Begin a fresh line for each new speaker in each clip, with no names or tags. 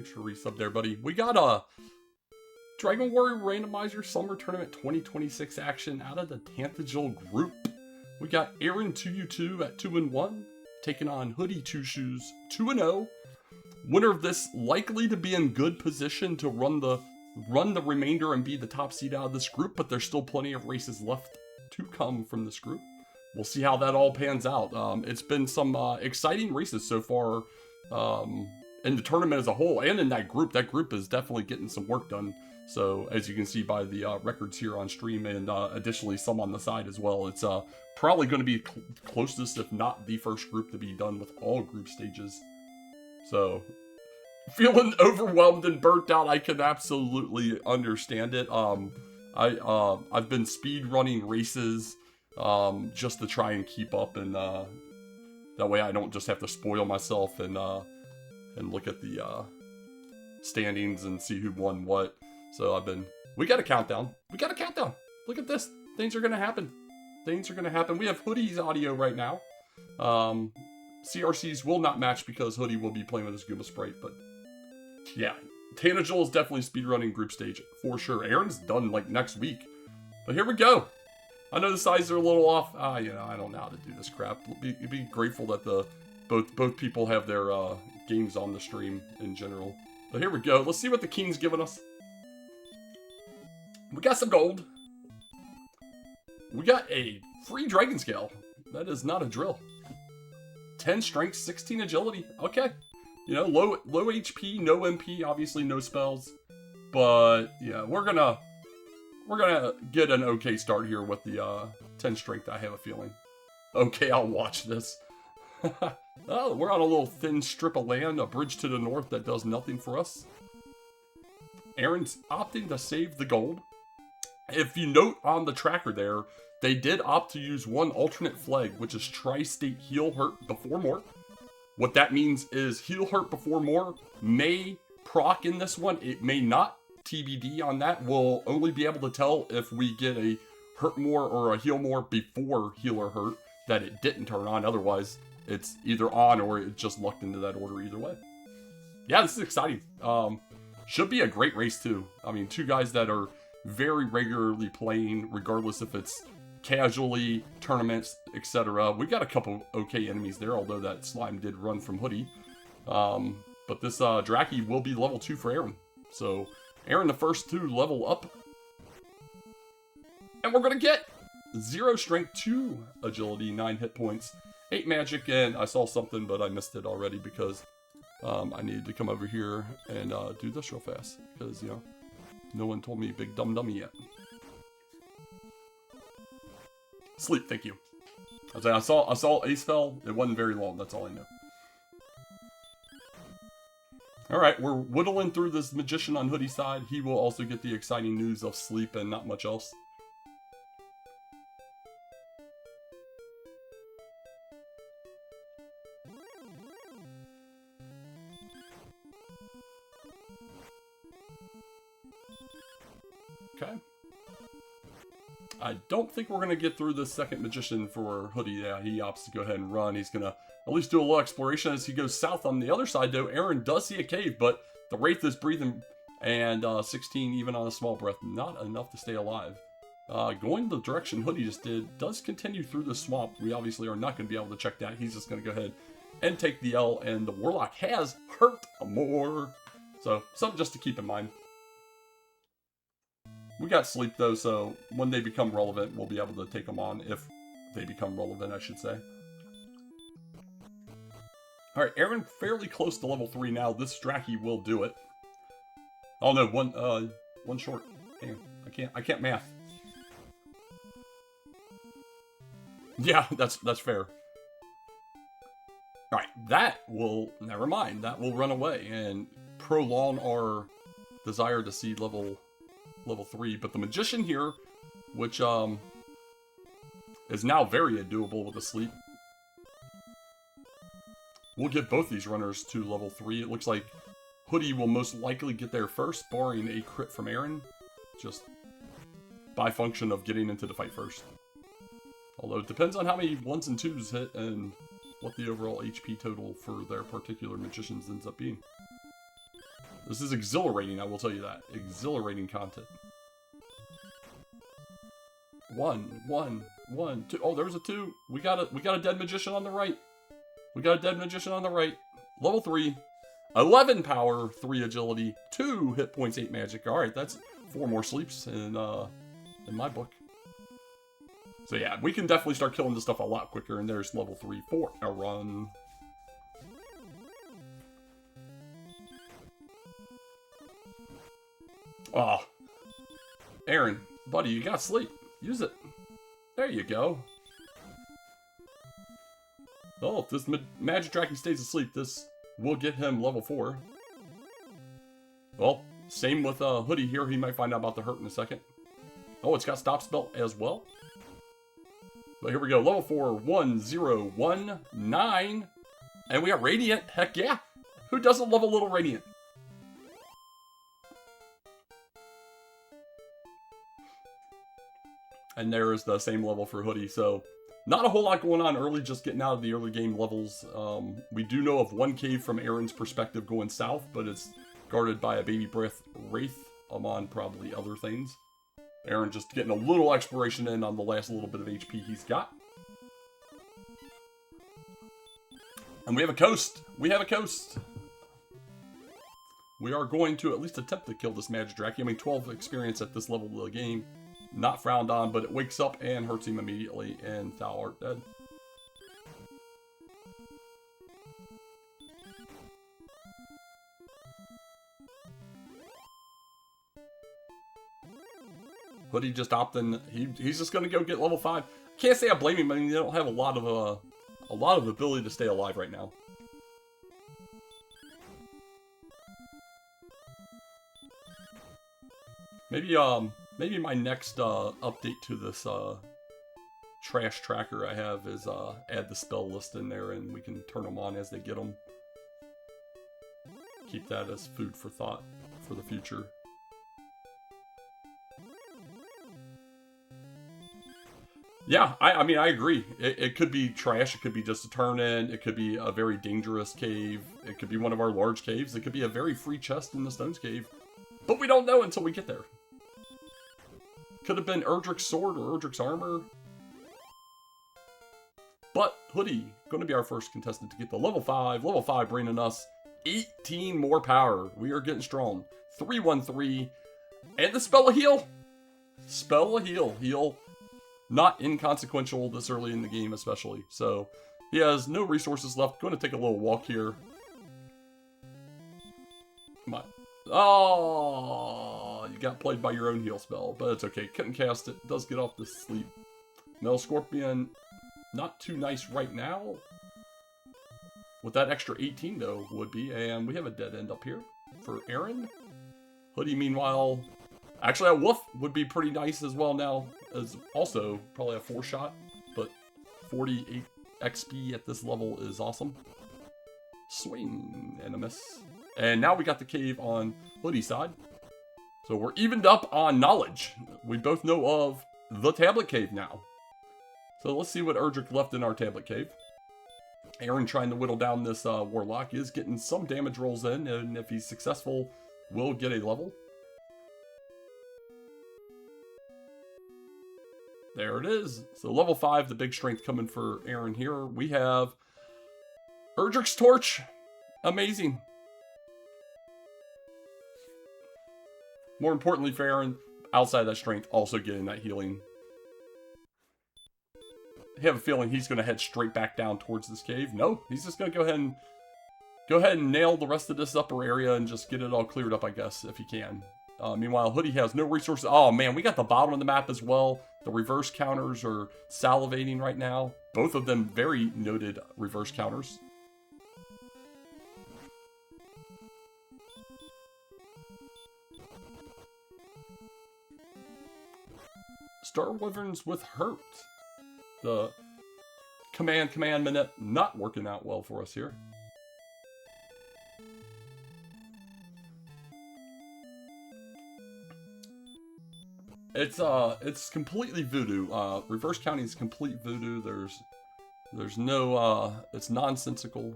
Thanks for resub there, buddy. We got a Dragon Warrior Randomizer Summer Tournament 2026 action out of the Tanthagil group. We got Aaron2u2 at 2-1, taking on HoodyTwoShoes 2-0. Winner of this likely to be in good position to run the remainder and be the top seed out of this group, but there's still plenty of races left to come from this group. We'll see how that all pans out. It's been some exciting races so far in the tournament as a whole, and in that group. That group is definitely getting some work done. So as you can see by the records here on stream, and additionally some on the side as well, it's probably going to be closest, if not the first group to be done with all group stages. So feeling overwhelmed and burnt out, I can absolutely understand it. I've been speed running races just to try and keep up, and that way I don't just have to spoil myself and look at the standings and see who won what. So we got a countdown. Look at this. Things are going to happen. We have Hoody's audio right now. CRCs will not match because Hoody will be playing with his Goomba Sprite, but yeah, Tanthagil is definitely speedrunning group stage for sure. Aaron's done like next week, but here we go. I know the sizes are a little off. You know, I don't know how to do this crap. Be grateful that both people have their games on the stream in general. But here we go. Let's see what the King's giving us. We got some gold. We got a free Dragon Scale. That is not a drill. 10 strength, 16 agility. Okay. You know, low HP, no MP, obviously no spells. But yeah, we're gonna get an okay start here with the 10 strength, I have a feeling. Okay, I'll watch this. Oh, we're on a little thin strip of land, a bridge to the north that does nothing for us. Aaron's opting to save the gold. If you note on the tracker there, they did opt to use one alternate flag, which is Tri-State Heal Hurt before more. What that means is Heal Hurt before more may proc in this one. It may not. TBD on that. We'll only be able to tell if we get a Hurt More or a Heal More before Heal or Hurt that it didn't turn on. Otherwise, it's either on or it just lucked into that order either way. Yeah, this is exciting. Should be a great race too. I mean, two guys that are very regularly playing, regardless if it's casually, tournaments, etc. We got a couple okay enemies there, although that slime did run from Hoody. But this Draki will be level 2 for Aaron. So Aaron, the first to level up. And we're going to get 0 strength, 2 agility, 9 hit points, 8 magic, and I saw something, but I missed it already because I needed to come over here and do this real fast. Because, you know, no one told me big dumb dummy yet. Sleep, thank you. I saw Ace fell. It wasn't very long, that's all I know. Alright, we're whittling through this magician on Hoody's side. He will also get the exciting news of sleep and not much else. Okay. I don't think we're going to get through this second magician for Hoody. Yeah, he opts to go ahead and run. He's going to at least do a little exploration as he goes south. On the other side, though, Aaron does see a cave, but the Wraith is breathing, and 16 even on a small breath. Not enough to stay alive. Going the direction Hoody just did does continue through the swamp. We obviously are not going to be able to check that. He's just going to go ahead and take the L, and the Warlock has hurt more. So, something just to keep in mind. We got sleep though, so when they become relevant, we'll be able to take them on, if they become relevant, I should say. Alright, Aaron fairly close to level 3 now. This Draki will do it. Oh no, one short. Damn, I can't math. Yeah, that's fair. Alright, never mind, that will run away and prolong our desire to see level 3, but the magician here, which is now very doable with the sleep. We'll get both these runners to level 3. It looks like Hoody will most likely get there first, barring a crit from Aaron, just by function of getting into the fight first. Although it depends on how many 1s and 2s hit and what the overall HP total for their particular magicians ends up being. This is exhilarating, I will tell you that. Exhilarating content. 1, 1, 1, 2. Oh, there's a 2. We got a dead magician on the right. We got a dead magician on the right. Level 3. 11 power, 3 agility, 2 hit points, 8 magic. Alright, that's 4 more sleeps in my book. So yeah, we can definitely start killing this stuff a lot quicker. And there's level 3 for a run. Oh. Aaron, buddy, you got sleep. Use it. There you go. Oh, if this magic tracking stays asleep, this will get him level 4. Well, same with Hoodie here. He might find out about the hurt in a second. Oh, it's got stop spell as well. But here we go. Level 4, 1, 0, 1, 9. And we got Radiant. Heck yeah. Who doesn't love a little Radiant? And there is the same level for Hoodie. So, not a whole lot going on early, just getting out of the early game levels. We do know of one cave from Aaron's perspective going south, but it's guarded by a baby breath wraith among probably other things. Aaron just getting a little exploration in on the last little bit of HP he's got. And we have a coast. We have a coast. We are going to at least attempt to kill this magic drac. I mean, 12 experience at this level of the game. Not frowned on, but it wakes up and hurts him immediately, and thou art dead. Hoodie just opting. He's just gonna go get level 5. Can't say I blame him. I mean, they don't have a lot of ability to stay alive right now. Maybe my next update to this trash tracker I have is add the spell list in there, and we can turn them on as they get them. Keep that as food for thought for the future. Yeah, I mean, I agree. It could be trash. It could be just a turn-in. It could be a very dangerous cave. It could be one of our large caves. It could be a very free chest in the Stones Cave. But we don't know until we get there. Could have been Erdrick's sword or Erdrick's armor. But Hoodie, going to be our first contestant to get the level 5. Level 5 bringing us 18 more power. We are getting strong. 313. And the spell of heal. Spell of heal. Heal. Not inconsequential this early in the game especially. So he has no resources left. Going to take a little walk here. Come on. Oh, you got played by your own heal spell, but it's okay. Couldn't cast it. Does get off the sleep. Metal Scorpion, not too nice right now. With that extra 18 though, would be. And we have a dead end up here for Aaron. Hoodie, meanwhile, actually a wolf would be pretty nice as well now. As also probably a 4-shot, but 48 XP at this level is awesome. Swing and a miss. And now we got the cave on Hoodie's side. So we're evened up on knowledge. We both know of the tablet cave now. So let's see what Erdrick left in our tablet cave. Aaron trying to whittle down this warlock is getting some damage rolls in. And if he's successful, will get a level. There it is. So level 5, the big strength coming for Aaron here. We have Erdrick's Torch. Amazing. More importantly for Aaron, outside that strength, also getting that healing. I have a feeling he's going to head straight back down towards this cave. No, he's just going to go ahead and nail the rest of this upper area and just get it all cleared up, I guess, if he can. Meanwhile, Hoodie has no resources. Oh, man, we got the bottom of the map as well. The reverse counters are salivating right now. Both of them very noted reverse counters. Star Wyverns with hurt. The command minute not working out well for us here. It's completely voodoo. Reverse counting is complete voodoo. There's no it's nonsensical.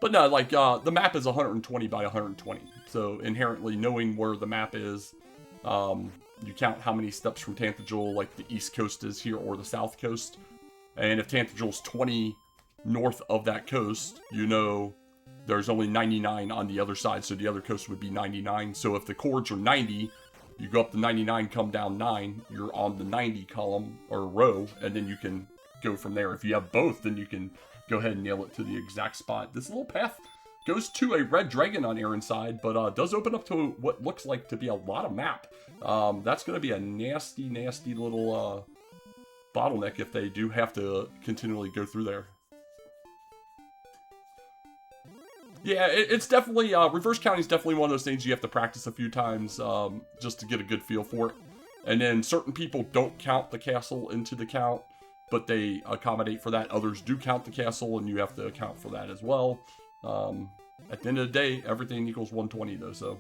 But no, like, the map is 120 by 120. So inherently, knowing where the map is, you count how many steps from Tantegel, like the east coast is here, or the south coast. And if Tantegel's 20 north of that coast, you know there's only 99 on the other side, so the other coast would be 99. So if the chords are 90, you go up to 99, come down 9, you're on the 90 column, or row, and then you can go from there. If you have both, then you can go ahead and nail it to the exact spot. This little path goes to a red dragon on Aaron's side, but does open up to what looks like to be a lot of map. That's going to be a nasty, nasty little bottleneck if they do have to continually go through there. Yeah, it's definitely, reverse counting is definitely one of those things you have to practice a few times just to get a good feel for it. And then certain people don't count the castle into the count, but they accommodate for that. Others do count the castle, and you have to account for that as well. At the end of the day, everything equals 120 though, so.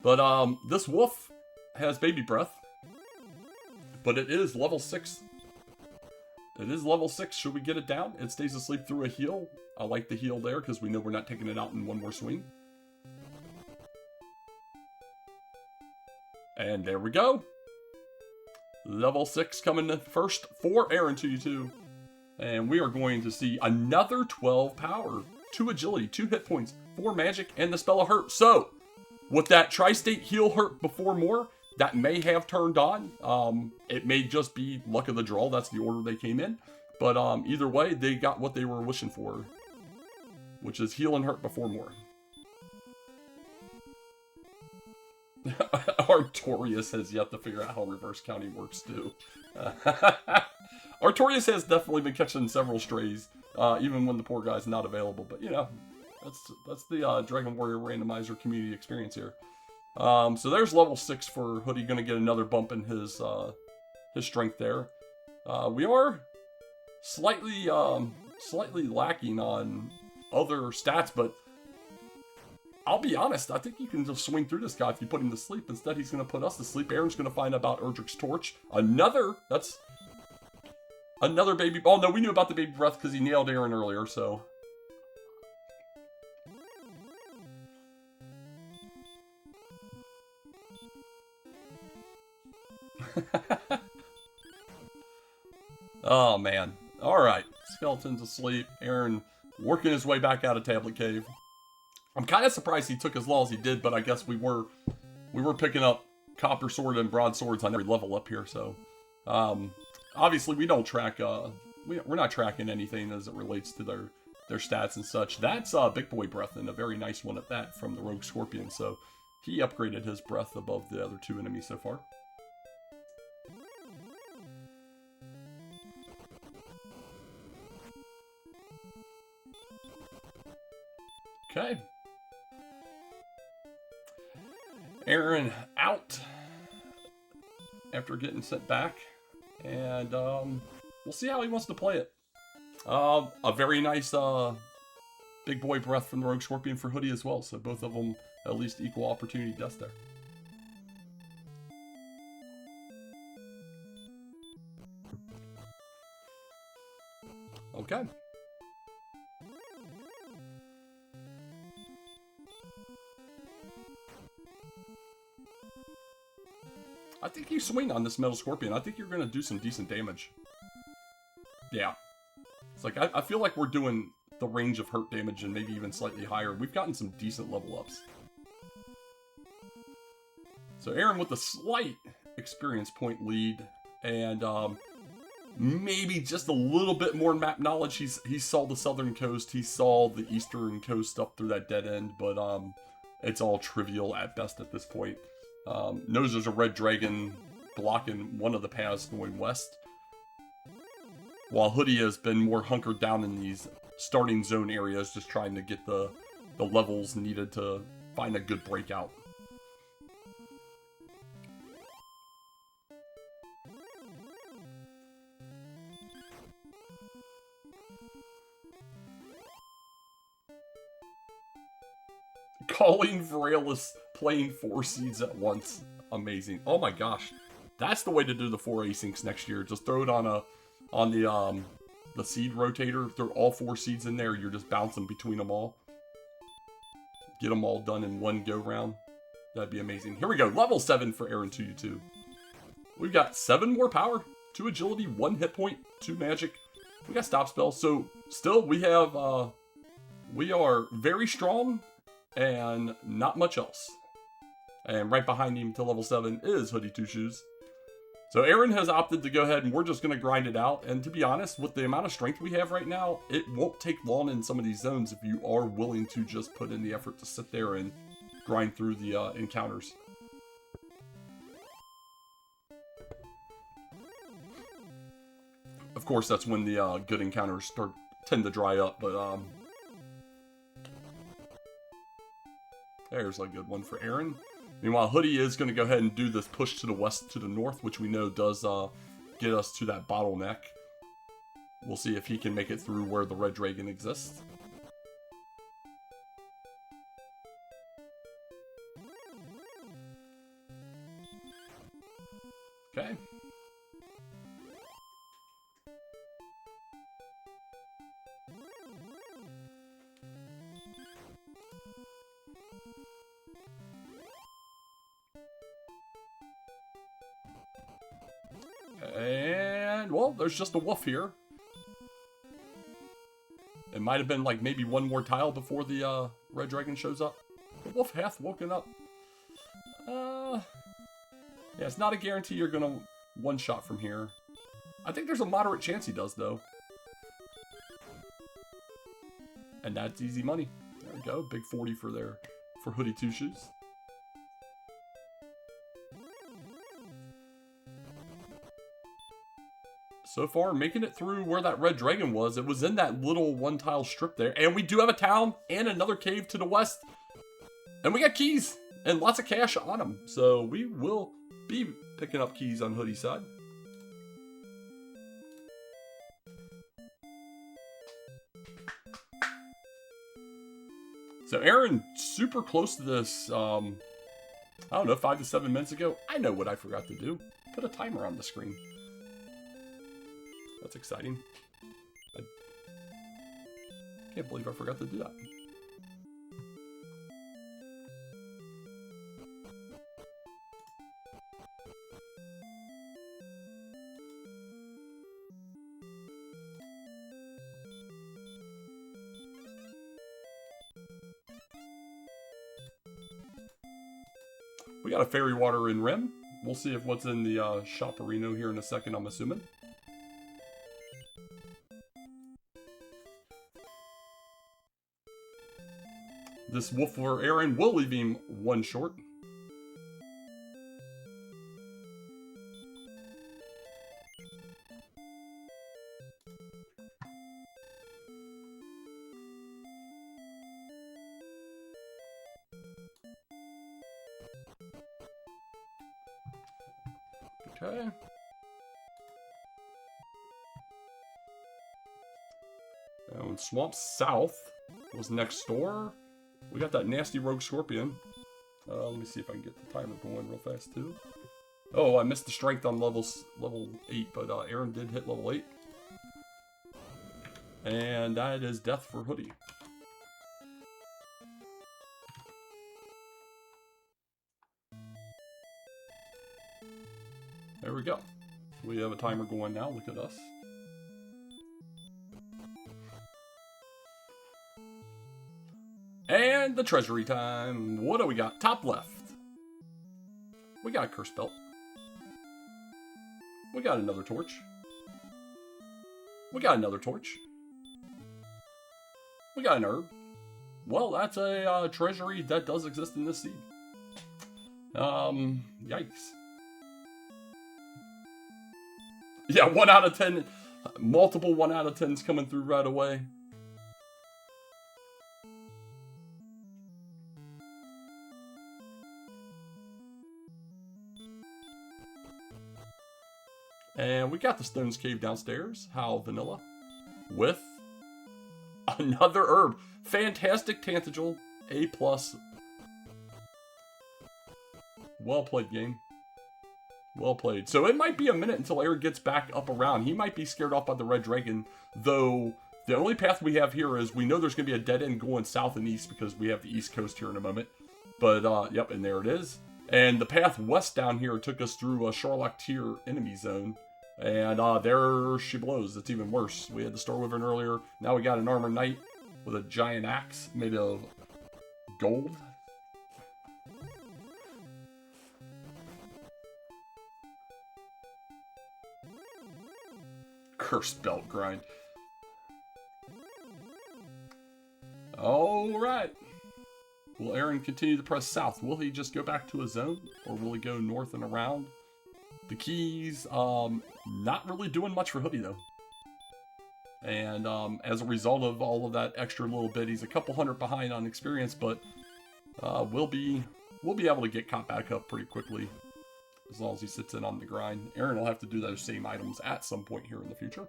But this wolf has baby breath, but it is level 6. It is level 6. Should we get it down? It stays asleep through a heal. I like the heal there because we know we're not taking it out in one more swing. And there we go. Level 6 coming in first for aaron2u2. And we are going to see another 12 power, 2 agility, 2 hit points, 4 magic, and the spell of hurt. So, with that tri-state heal hurt before more, that may have turned on. It may just be luck of the draw. That's the order they came in. But either way, they got what they were wishing for, which is heal and hurt before more. Artorias has yet to figure out how reverse counting works too. Artorias has definitely been catching several strays, even when the poor guy's not available. But you know, that's the Dragon Warrior Randomizer community experience here. So there's level 6 for Hoodie. Going to get another bump in his strength there. We are slightly lacking on other stats, but I'll be honest, I think you can just swing through this guy if you put him to sleep. Instead, he's going to put us to sleep. Aaron's going to find out about Erdrick's Torch. That's another baby. Oh, no, we knew about the baby breath because he nailed Aaron earlier, so. Oh, man. All right. Skeleton's asleep. Aaron working his way back out of Tablet Cave. I'm kind of surprised he took as long as he did, but I guess we were picking up copper sword and broadswords on every level up here, so obviously we don't track we're not tracking anything as it relates to their stats and such. That's Big Boy Breath, and a very nice one at that from the Rogue Scorpion, so he upgraded his breath above the other 2 enemies so far. Okay. Aaron out after getting sent back, and we'll see how he wants to play it. A very nice Big Boy Breath from the Rogue Scorpion for Hoodie as well, so both of them at least equal opportunity deaths there. Okay. I think you swing on this Metal Scorpion. I think you're going to do some decent damage. Yeah. It's like, I feel like we're doing the range of hurt damage and maybe even slightly higher. We've gotten some decent level ups. So Aaron with a slight experience point lead. And maybe just a little bit more map knowledge. He saw the southern coast. He saw the eastern coast up through that dead end. But it's all trivial at best at this point. Knows there's a red dragon blocking one of the paths going west. While Hoodie has been more hunkered down in these starting zone areas, just trying to get the levels needed to find a good breakout. Calling Veralis playing 4 seeds at once. Amazing. Oh my gosh. That's the way to do the 4 asyncs next year. Just throw it on the the seed rotator, throw all 4 seeds in there, you're just bouncing between them all. Get them all done in one go round. That'd be amazing. Here we go, level 7 for aaron2u2. We've got 7 more power, 2 agility, 1 hit point, 2 magic. We got stop spell, so still we have, we are very strong and not much else. And right behind him to level 7 is HoodyTwoShoes. So Aaron has opted to go ahead and we're just going to grind it out. And to be honest, with the amount of strength we have right now, it won't take long in some of these zones if you are willing to just put in the effort to sit there and grind through the encounters. Of course, that's when the good encounters tend to dry up, but there's a good one for Aaron. Meanwhile, Hoodie is going to go ahead and do this push to the west to the north, which we know does get us to that bottleneck. We'll see if he can make it through where the red dragon exists. Okay. And, well, there's just a wolf here. It might have been like maybe one more tile before the red dragon shows up. The wolf hath woken up. Yeah, it's not a guarantee you're gonna one-shot from here. I think there's a moderate chance he does, though. And that's easy money. There we go, big 40 for HoodyTwoShoes. So far, making it through where that red dragon was. It was in that little one-tile strip there. And we do have a town and another cave to the west. And we got keys and lots of cash on them. So we will be picking up keys on Hoodie's side. So Aaron, super close to this, I don't know, 5 to 7 minutes ago. I know what I forgot to do. Put a timer on the screen. That's exciting. I can't believe I forgot to do that. We got a fairy water in Rim. We'll see if what's in the Shopperino here in a second, I'm assuming. This wolf for Aaron will leave him 1 short. Okay. And Swamp South was next door. We got that nasty rogue scorpion. Let me see if I can get the timer going real fast too. Oh, I missed the strength on level 8, but Aaron did hit level 8. And that is death for Hoodie. There we go. We have a timer going now. Look at us. And the treasury time. What do we got? Top left. We got a curse belt. We got another torch. We got another torch. We got an herb. Well, that's a treasury that does exist in this seed. Yikes. Yeah, 1 out of 10. Multiple 1 out of 10s coming through right away. And we got the Stones Cave downstairs. How vanilla. With another herb. Fantastic Tantagel. A+. Well played game. Well played. So it might be a minute until Aaron gets back up around. He might be scared off by the red dragon, though the only path we have here is we know there's going to be a dead end going south and east because we have the east coast here in a moment. But, yep, and there it is. And the path west down here took us through a Charlock tier enemy zone. And there she blows. It's even worse. We had the Star Wyvern earlier. Now we got an Armored Knight with a giant axe made of gold. Cursed belt grind. Alright. Will Aaron continue to press south? Will he just go back to his zone? Or will he go north and around? The keys, not really doing much for Hoodie though. And as a result of all of that extra little bit, he's a couple hundred behind on experience, but we'll be able to get caught back up pretty quickly. As long as he sits in on the grind. Aaron will have to do those same items at some point here in the future.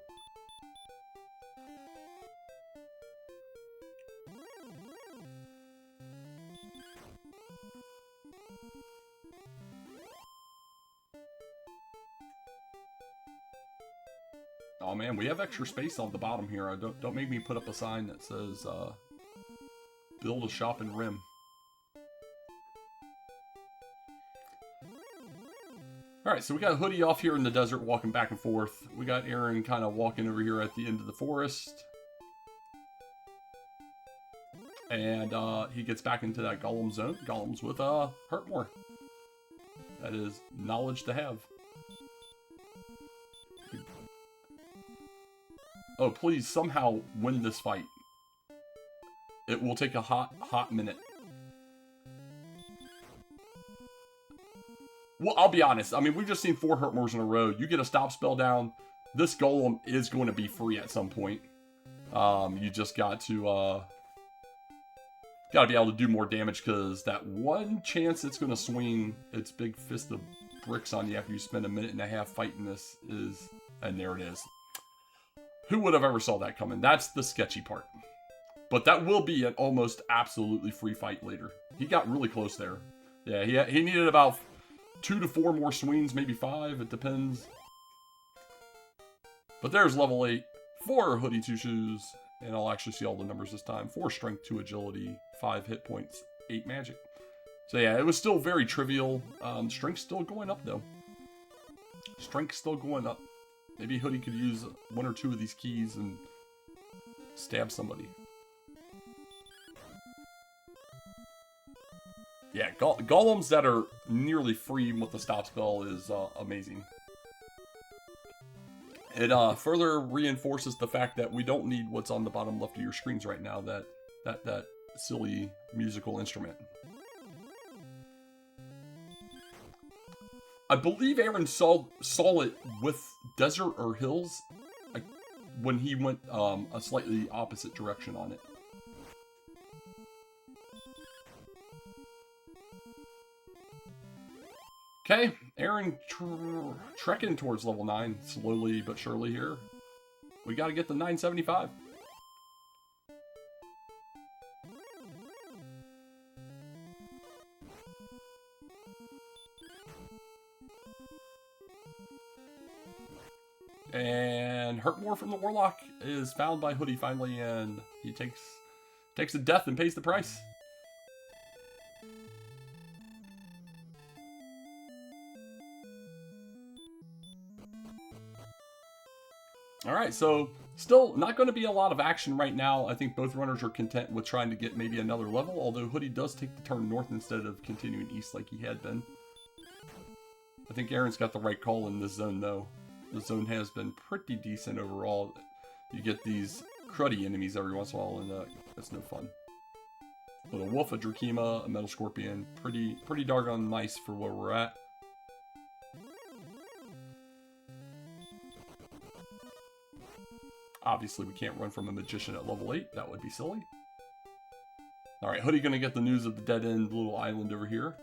Oh man, we have extra space on the bottom here. Don't make me put up a sign that says build a shop in Rim. Alright, so we got Hoodie off here in the desert walking back and forth. We got Aaron kind of walking over here at the end of the forest. And he gets back into that Golem zone. Golems with Hurtmore. That is knowledge to have. Oh, please somehow win this fight. It will take a hot minute. Well, I'll be honest. I mean, we've just seen 4 Hurtmores in a row. You get a stop spell down, this Golem is going to be free at some point. You just got to be able to do more damage because that one chance it's going to swing its big fist of bricks on you after you spend a minute and a half fighting this is, and there it is. Who would have ever saw that coming? That's the sketchy part. But that will be an almost absolutely free fight later. He got really close there. Yeah, he needed about 2 to 4 more swings, maybe 5. It depends. But there's level 8 for HoodyTwoShoes. And I'll actually see all the numbers this time. 4 strength, 2 agility, 5 hit points, 8 magic. So yeah, it was still very trivial. Strength's still going up though. Strength's still going up. Maybe Hoodie could use 1 or 2 of these keys and stab somebody. Yeah, golems that are nearly free with the stop spell is amazing. It further reinforces the fact that we don't need what's on the bottom left of your screens right now, that silly musical instrument. I believe Aaron saw it with Desert or Hills when he went a slightly opposite direction on it. Okay, Aaron trekking towards level 9, slowly but surely here. We got to get the 975. And Hurtmore from the Warlock is found by Hoodie finally, and he takes a death and pays the price. Alright, so still not going to be a lot of action right now. I think both runners are content with trying to get maybe another level, although Hoodie does take the turn north instead of continuing east like he had been. I think Aaron's got the right call in this zone, though. The zone has been pretty decent overall. You get these cruddy enemies every once in a while, and that's no fun. But a wolf, a Drakima, a metal scorpion, pretty doggone nice for where we're at. Obviously, we can't run from a magician at level 8. That would be silly. Alright, Hoodie gonna get the news of the dead end little island over here.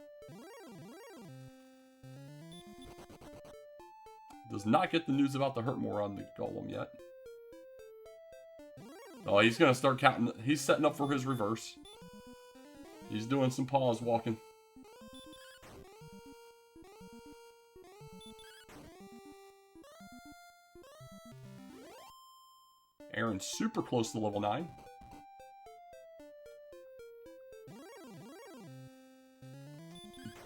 Does not get the news about the Hurtmore on the Golem yet. Oh, he's gonna start counting. He's setting up for his reverse. He's doing some pause walking. Aaron's super close to level 9.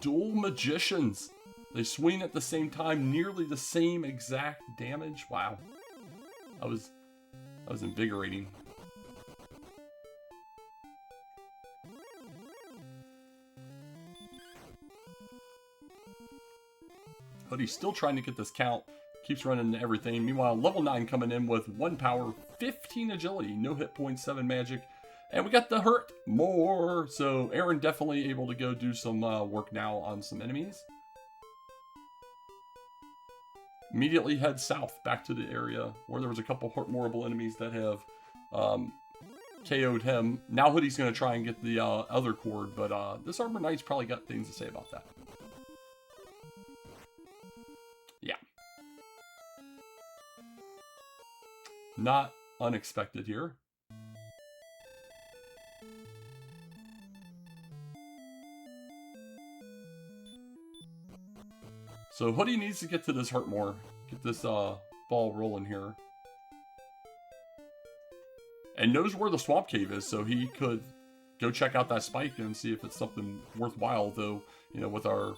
Dual Magicians. They swing at the same time, nearly the same exact damage. Wow. That was invigorating. Hoodie's still trying to get this count. Keeps running into everything. Meanwhile, level 9 coming in with 1 power, 15 agility, no hit points, 7 magic. And we got the hurt more. So Aaron definitely able to go do some work now on some enemies. Immediately head south back to the area where there was a couple horrible enemies that have KO'd him. Now Hoodie's going to try and get the other cord, but this Armor Knight's probably got things to say about that. Yeah. Not unexpected here. So Hoodie needs to get to this hurt more. Get this ball rolling here. And knows where the swamp cave is, so he could go check out that spike and see if it's something worthwhile. Though, you know, with our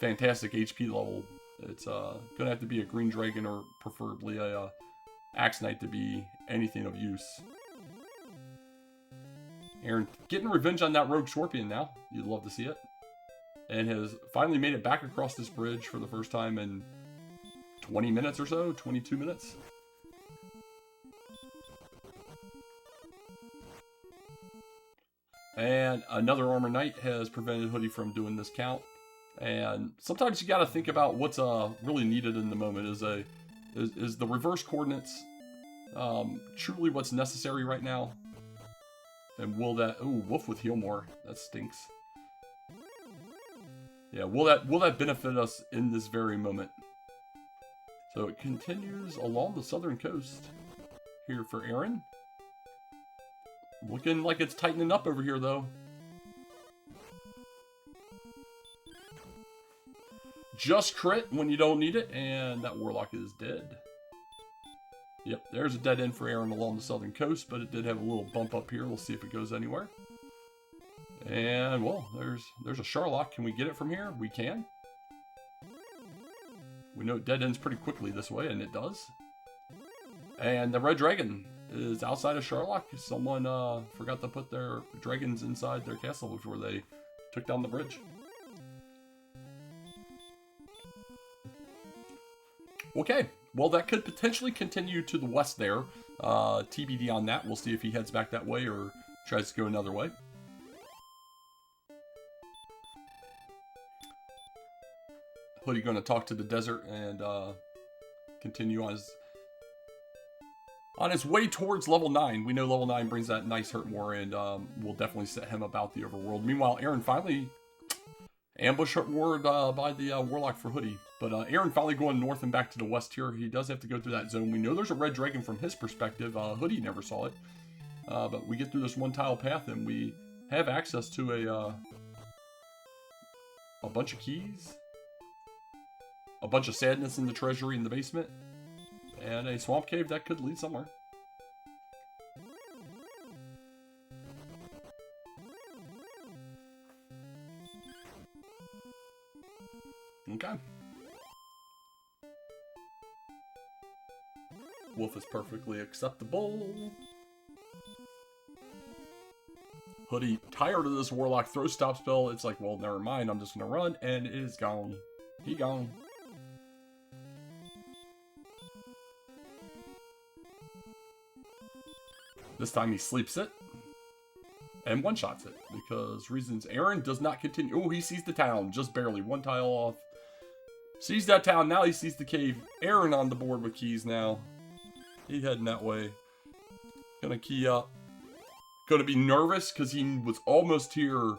fantastic HP level, it's gonna have to be a green dragon or preferably a axe knight to be anything of use. Aaron getting revenge on that rogue scorpion now. You'd love to see it. And has finally made it back across this bridge for the first time in 20 minutes or so, 22 minutes. And another Armor Knight has prevented Hoodie from doing this count. And sometimes you got to think about what's really needed in the moment. Is the reverse coordinates truly what's necessary right now? And will that... Ooh, Wolf with heal more. That stinks. Yeah, will that benefit us in this very moment? So it continues along the southern coast here for Aaron. Looking like it's tightening up over here, though. Just crit when you don't need it, and that Warlock is dead. Yep, there's a dead end for Aaron along the southern coast, but it did have a little bump up here. We'll see if it goes anywhere. And, well, there's a Sharlock. Can we get it from here? We can. We know it dead ends pretty quickly this way, and it does. And the Red Dragon is outside of Sharlock. Someone forgot to put their dragons inside their castle before they took down the bridge. Okay, well, that could potentially continue to the west there. TBD on that. We'll see if he heads back that way or tries to go another way. Hoodie going to talk to the desert and continue on his way towards level 9. We know level 9 brings that nice hurt more, and we'll definitely set him about the overworld. Meanwhile, Aaron finally ambush hurt ward by the Warlock for Hoodie. But Aaron finally going north and back to the west here. He does have to go through that zone. We know there's a red dragon from his perspective. Hoodie never saw it. But we get through this one tile path and we have access to a bunch of keys. A bunch of sadness in the treasury in the basement. And a swamp cave that could lead somewhere. Okay. Wolf is perfectly acceptable. Hoodie, tired of this Warlock throw stop spell. It's like, well, never mind. I'm just going to run. And it is gone. He gone. This time he sleeps it. And one-shots it. Because reasons Aaron does not continue. Oh, he sees the town. Just barely. One tile off. Sees that town. Now he sees the cave. Aaron on the board with keys now. He heading that way. Gonna key up. Gonna be nervous because he was almost here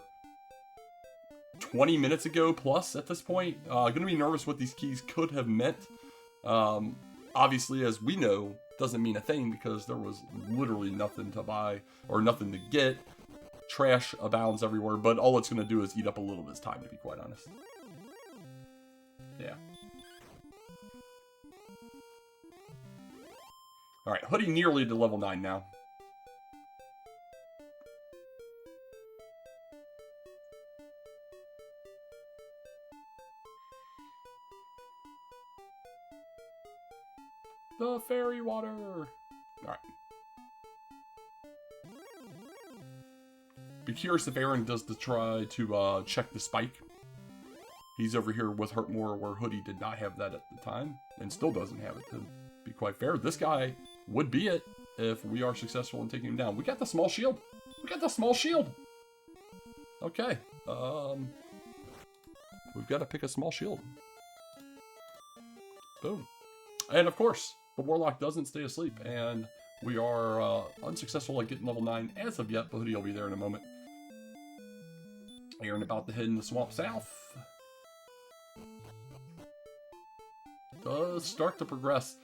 20 minutes ago plus at this point. Gonna be nervous what these keys could have meant. Obviously, as we know, doesn't mean a thing because there was literally nothing to buy or nothing to get. Trash abounds everywhere, but all it's gonna do is eat up a little bit of time, to be quite honest. Yeah. Alright, Hoodie nearly to level 9 now. The fairy water! Alright. Be curious if Aaron does to try to check the spike. He's over here with Hurtmore, where Hoodie did not have that at the time, and still doesn't have it, to be quite fair. This guy would be it if we are successful in taking him down. We got the small shield! We got the small shield! Okay, we've got to pick a small shield. Boom. And of course, the Warlock doesn't stay asleep, and we are unsuccessful at getting level 9 as of yet, but Hoodie will be there in a moment. Aaron about to head in the swamp south. Does start to progress.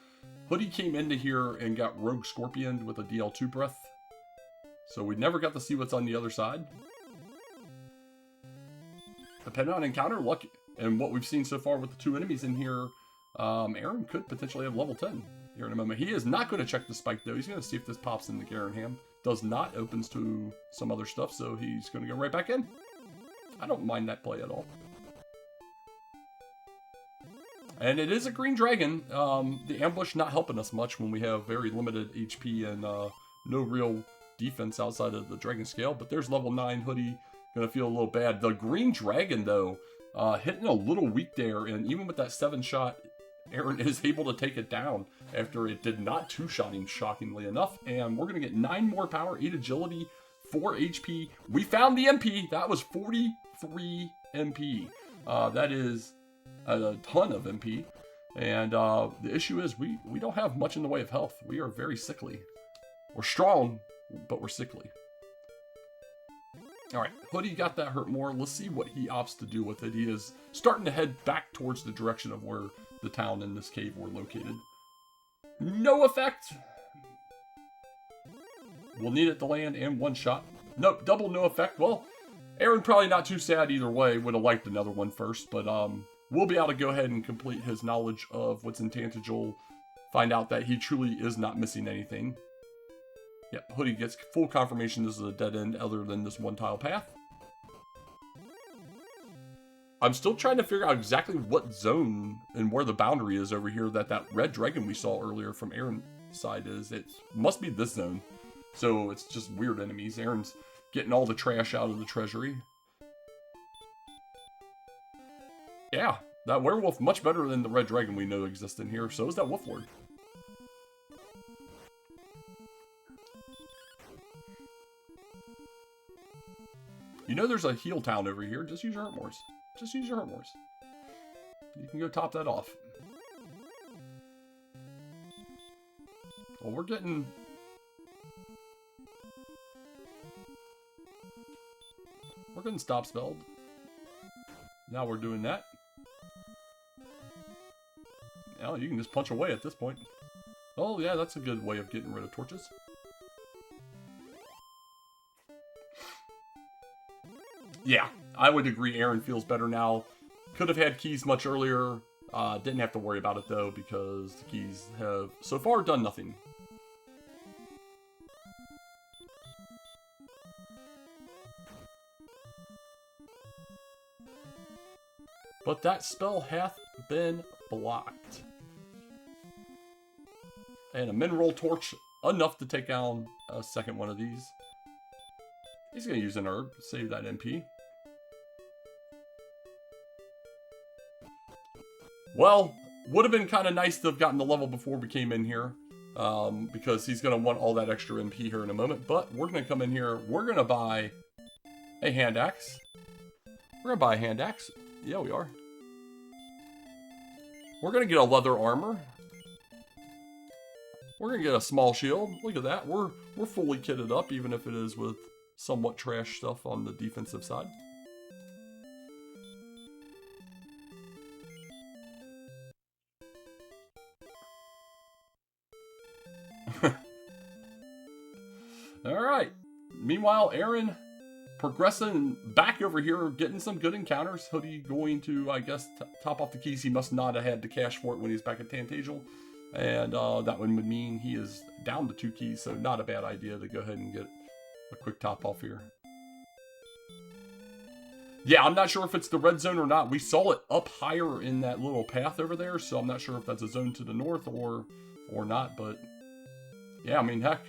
Hoodie came into here and got Rogue Scorpioned with a DL2 breath. So we never got to see what's on the other side. Depending on encounter, luck, and what we've seen so far with the 2 enemies in here, Aaron could potentially have level 10 here in a moment. He is not going to check the spike, though. He's going to see if this pops into Garenham. Does not, opens to some other stuff, so he's going to go right back in. I don't mind that play at all. And it is a green dragon. The ambush not helping us much when we have very limited HP and no real defense outside of the dragon scale. But there's level 9 Hoodie. Gonna feel a little bad. The green dragon, though, hitting a little weak there. And even with that 7-shot, Aaron is able to take it down after it did not 2-shot him, shockingly enough. And we're gonna get 9 more power, 8 agility, 4 HP. We found the MP. That was 43 MP. That is a ton of MP, and the issue is we don't have much in the way of health. We are very sickly. We're strong, but we're sickly. Alright, Hoodie got that hurt more. Let's see what he opts to do with it. He is starting to head back towards the direction of where the town and this cave were located. No effect! We'll need it to land and 1 shot. Nope, double no effect. Well, Aaron probably not too sad either way. Would have liked another one first, but we'll be able to go ahead and complete his knowledge of what's in Tantegel. Find out that he truly is not missing anything. Yep, Hoodie gets full confirmation this is a dead end other than this 1-tile path. I'm still trying to figure out exactly what zone and where the boundary is over here that red dragon we saw earlier from Aaron's side is. It must be this zone. So it's just weird enemies. Aaron's getting all the trash out of the treasury. Yeah, that werewolf much better than the red dragon we know exists in here. So is that wolf lord. You know there's a heal town over here. Just use your Hurtmores. Just use your Hurtmores. You can go top that off. Well, we're getting stop spelled. Now we're doing that. Now you can just punch away at this point. Oh yeah, that's a good way of getting rid of torches. Yeah, I would agree Aaron feels better now. Could have had keys much earlier. Didn't have to worry about it though because the keys have so far done nothing. But that spell hath been blocked. And a mineral torch, enough to take down a second one of these. He's going to use an herb, save that MP. Well, would have been kind of nice to have gotten the level before we came in here. Because he's going to want all that extra MP here in a moment. But we're going to come in here, we're going to buy a hand axe. We're going to buy a hand axe. Yeah, we are. We're going to get a leather armor. We're going to get a small shield. Look at that. We're fully kitted up, even if it is with somewhat trash stuff on the defensive side. Alright. Meanwhile, Aaron progressing back over here, getting some good encounters. Hoodie going to, I guess, top off the keys. He must not have had the cash for it when he's back at Tantegel. And that one would mean he is down to 2 keys, so not a bad idea to go ahead and get a quick top off here. Yeah, I'm not sure if it's the red zone or not. We saw it up higher in that little path over there, so I'm not sure if that's a zone to the north or not, but yeah, I mean, heck.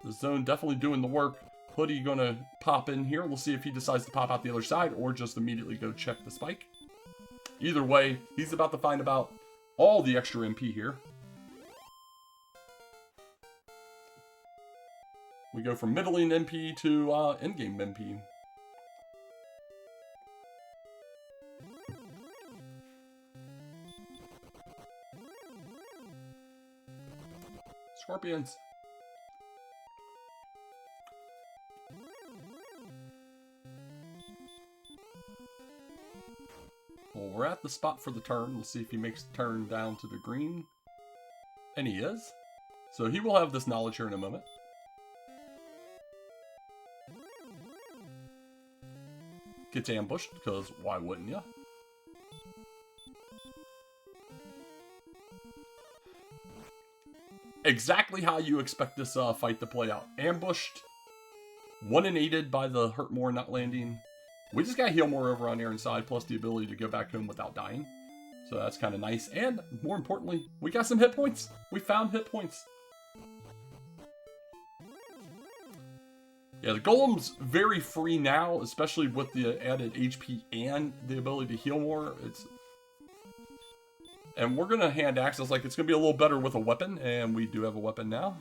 The zone definitely doing the work. Hoodie gonna pop in here. We'll see if he decides to pop out the other side or just immediately go check the spike. Either way, he's about to find about all the extra MP here. We go from middling MP to endgame MP. Scorpions. Well, we're at the spot for the turn. We'll see if he makes the turn down to the green. And he is. So he will have this knowledge here in a moment. Gets ambushed, because why wouldn't ya? Exactly how you expect this fight to play out. Ambushed, 1 and 8'd by the hurt more not landing. We just got heal more over on Aaron's side, plus the ability to go back home without dying. So that's kind of nice. And more importantly, we got some hit points. We found hit points. Yeah, the Golem's very free now, especially with the added HP and the ability to heal more. And we're going to hand access, like it's going to be a little better with a weapon, and we do have a weapon now.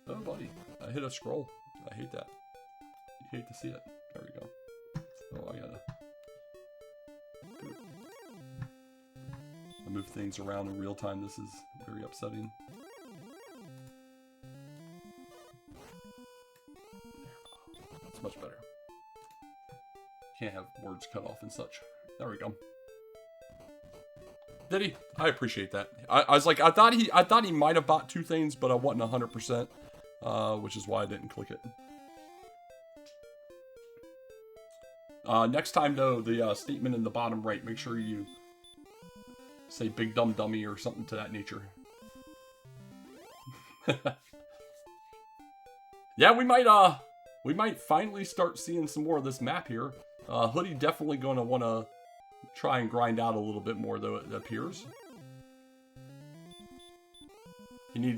Oh, buddy, I hit a scroll. I hate that. You hate to see it. There we go. Oh, I gotta move things around in real time. This is very upsetting. That's much better. Can't have words cut off and such. There we go. Did he? I appreciate that. I was like, I thought he might have bought 2 things, but I wasn't 100%, which is why I didn't click it. Next time though, the statement in the bottom right, make sure you say "big dumb dummy" or something to that nature. Yeah, we might finally start seeing some more of this map here. Hoodie definitely going to want to try and grind out a little bit more, though, it appears. He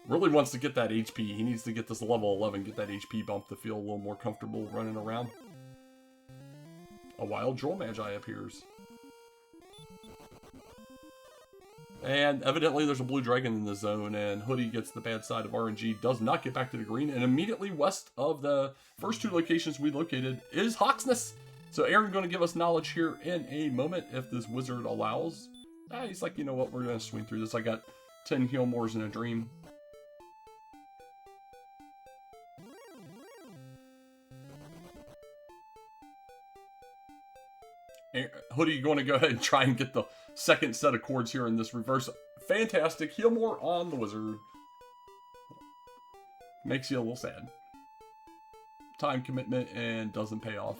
really wants to get that HP. He needs to get this level 11, get that HP bump to feel a little more comfortable running around. A wild Droll Magi appears. And evidently there's a blue dragon in the zone, and Hoodie gets the bad side of RNG, does not get back to the green, and immediately west of the first 2 locations we located is Hawksness. So Aaron going to give us knowledge here in a moment if this wizard allows. He's like, you know what, we're going to swing through this. I got 10 heal mores in a dream. Hoodie going to go ahead and try and get the second set of chords here in this reverse. Fantastic. Heal more on the wizard. Makes you a little sad. Time commitment and doesn't pay off.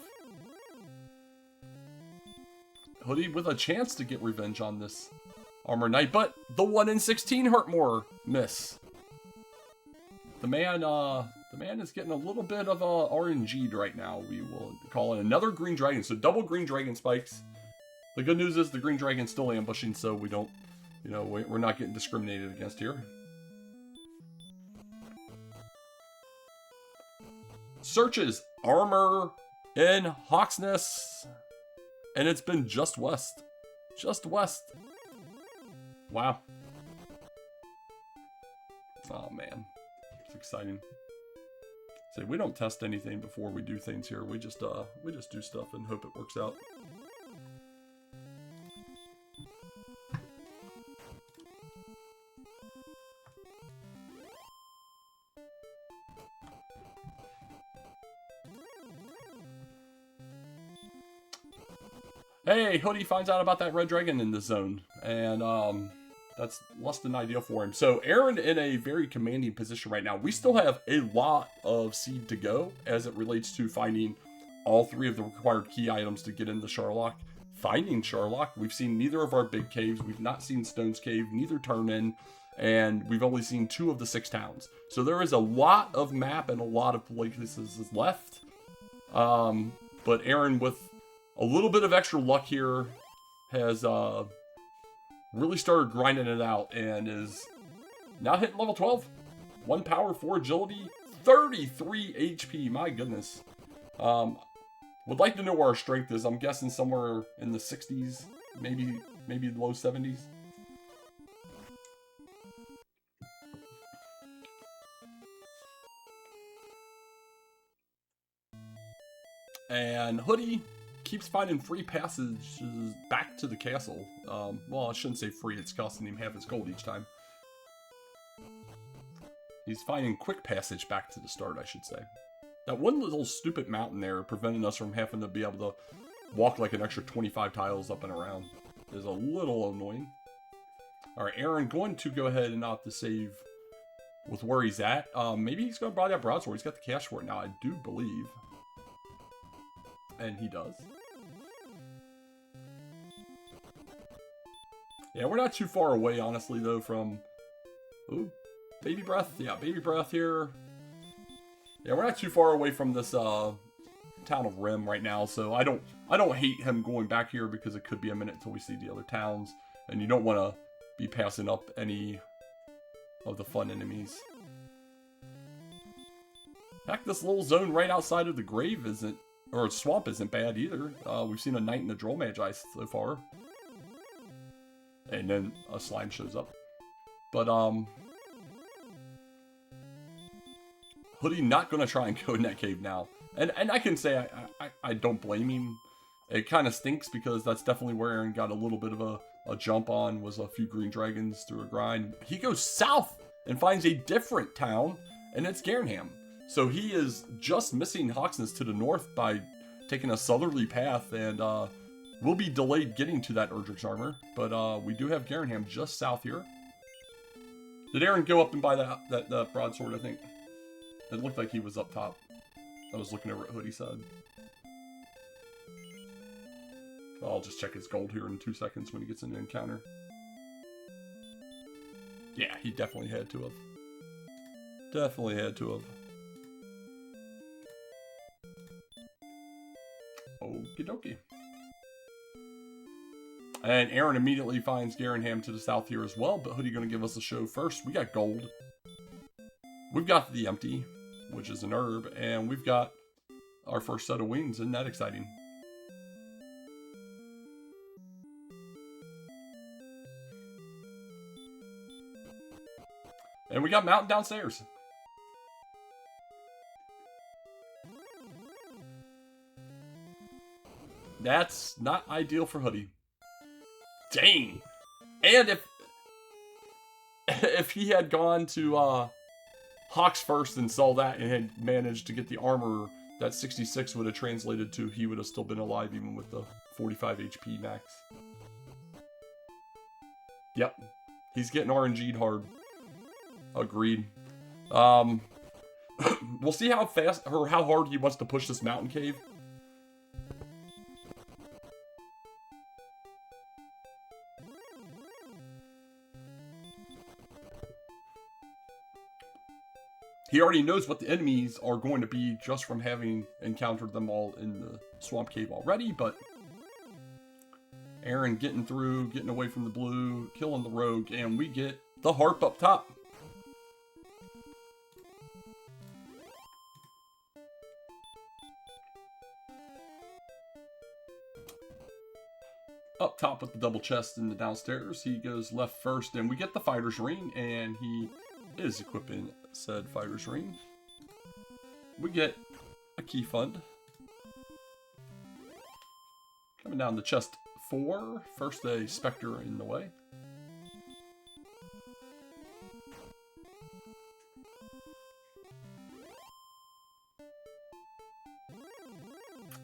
Hoodie with a chance to get revenge on this Armor Knight, but the 1 in 16 hurt more miss. The man is getting a little bit of RNG'd right now. We will call it another green dragon. So double green dragon spikes. The good news is the green dragon's still ambushing, so we don't, you know, we're not getting discriminated against here. Searches armor in Hawksness, and it's been just west. Just west. Wow. Oh man, it's exciting. So we don't test anything before we do things here. We just do stuff and hope it works out. Hey, Hoodie finds out about that red dragon in the zone, and that's less than ideal for him. So Aaron in a very commanding position right now. We still have a lot of seed to go as it relates to finding all 3 of the required key items to get into Sharlock. Finding Sharlock, we've seen neither of our big caves. We've not seen Stone's Cave, neither Turn-In, and we've only seen 2 of the 6 towns. So there is a lot of map and a lot of places left. But Aaron, with a little bit of extra luck here, has really started grinding it out and is now hitting level 12. 1 power, 4 agility, 33 HP. My goodness. Would like to know where our strength is. I'm guessing somewhere in the 60s, maybe low 70s. And Hoodie keeps finding free passages back to the castle. Well, I shouldn't say free. It's costing him half his gold each time. He's finding quick passage back to the start, I should say. That one little stupid mountain there preventing us from having to be able to walk like an extra 25 tiles up and around is a little annoying. Alright, Aaron, going to go ahead and opt to save with where he's at. Maybe he's going to buy that broadsword. He's got the cash for it now, I do believe. And he does. Yeah, we're not too far away, honestly, though, from... Ooh, baby breath. Yeah, baby breath here. Yeah, we're not too far away from this town of Rim right now, so I don't hate him going back here because it could be a minute until we see the other towns, and you don't want to be passing up any of the fun enemies. Heck, this little zone right outside of the grave isn't, or swamp isn't bad either. We've seen a Knight in the Drill Magi so far. And then a slime shows up. But, Hoodie not going to try and go in that cave now. And I can say I don't blame him. It kind of stinks because that's definitely where Aaron got a little bit of a jump on, was a few green dragons through a grind. He goes south and finds a different town, and it's Garenham. So he is just missing Hawksness to the north by taking a southerly path, and will be delayed getting to that Erdrick's armor. But we do have Garenham just south here. Did Aaron go up and buy that broadsword, I think? It looked like he was up top. I was looking over at Hoodie side. I'll just check his gold here in 2 seconds when he gets in the encounter. Yeah, he definitely had to have. Definitely had to have. Okie dokie. And Aaron immediately finds Garenham to the south here as well, but Hoodie going to give us a show first. We got gold. We've got the empty, which is an herb, and we've got our first set of wings. Isn't that exciting? And we got mountain downstairs. That's not ideal for Hoodie. Dang. And if he had gone to Hawks first and saw that and had managed to get the armor that 66 would have translated to, he would have still been alive even with the 45 HP max. Yep. He's getting RNG'd hard. Agreed. We'll see how fast or how hard he wants to push this mountain cave. He already knows what the enemies are going to be just from having encountered them all in the swamp cave already, but Aaron getting through, getting away from the blue, killing the rogue, and we get the harp up top. Up top with the double chest in the downstairs, he goes left first, and we get the fighter's ring, and he is equipping said fighter's ring. We get a key fund. Coming down to chest 4, first a specter in the way.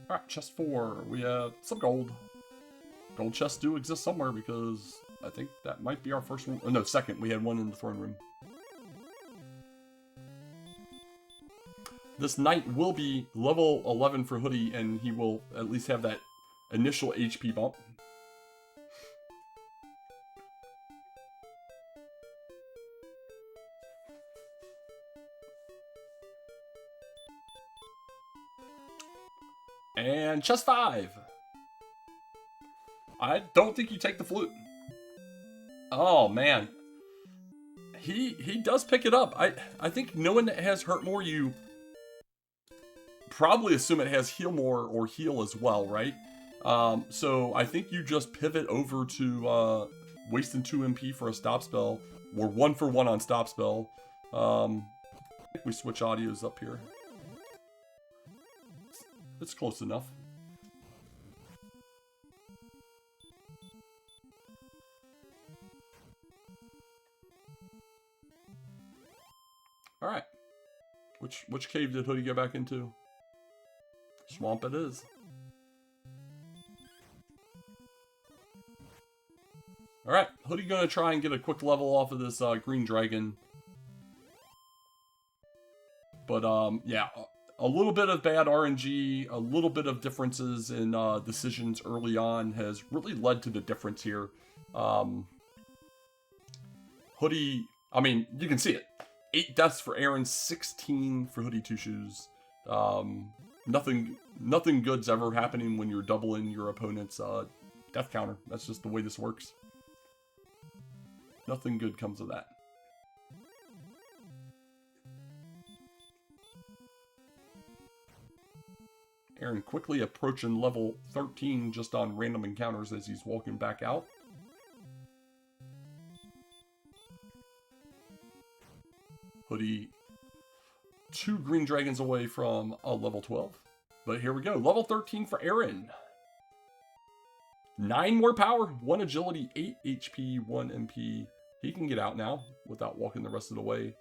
Alright, chest 4, we have some gold. Gold chests do exist somewhere because I think that might be our first one. Oh, no, second. We had one in the throne room. this knight will be level 11 for Hoodie, and he will at least have that initial HP bump. And chest 5. I don't think you take the flute. Oh, man. He does pick it up. I think knowing that it has Hurt More, you probably assume it has Heal More or Heal as well, right? So I think you just pivot over to wasting 2 MP for a stop spell. We're 1 for 1 on stop spell. I think we switch audios up here. It's close enough. All right. Which cave did Hoodie go back into? Swamp it is. All right, Hoodie gonna try and get a quick level off of this green dragon. But yeah, a little bit of bad RNG, a little bit of differences in decisions early on has really led to the difference here. Hoodie, I mean, you can see it. 8 deaths for Aaron, 16 for HoodyTwoShoes. Nothing good's ever happening when you're doubling your opponent's death counter. That's just the way this works. Nothing good comes of that. Aaron quickly approaching level 13 just on random encounters as he's walking back out. Hoodie 2 green dragons away from a level 12. But here we go. Level 13 for Aaron. 9 more power, 1 agility, 8 HP, 1 MP. He can get out now without walking the rest of the way.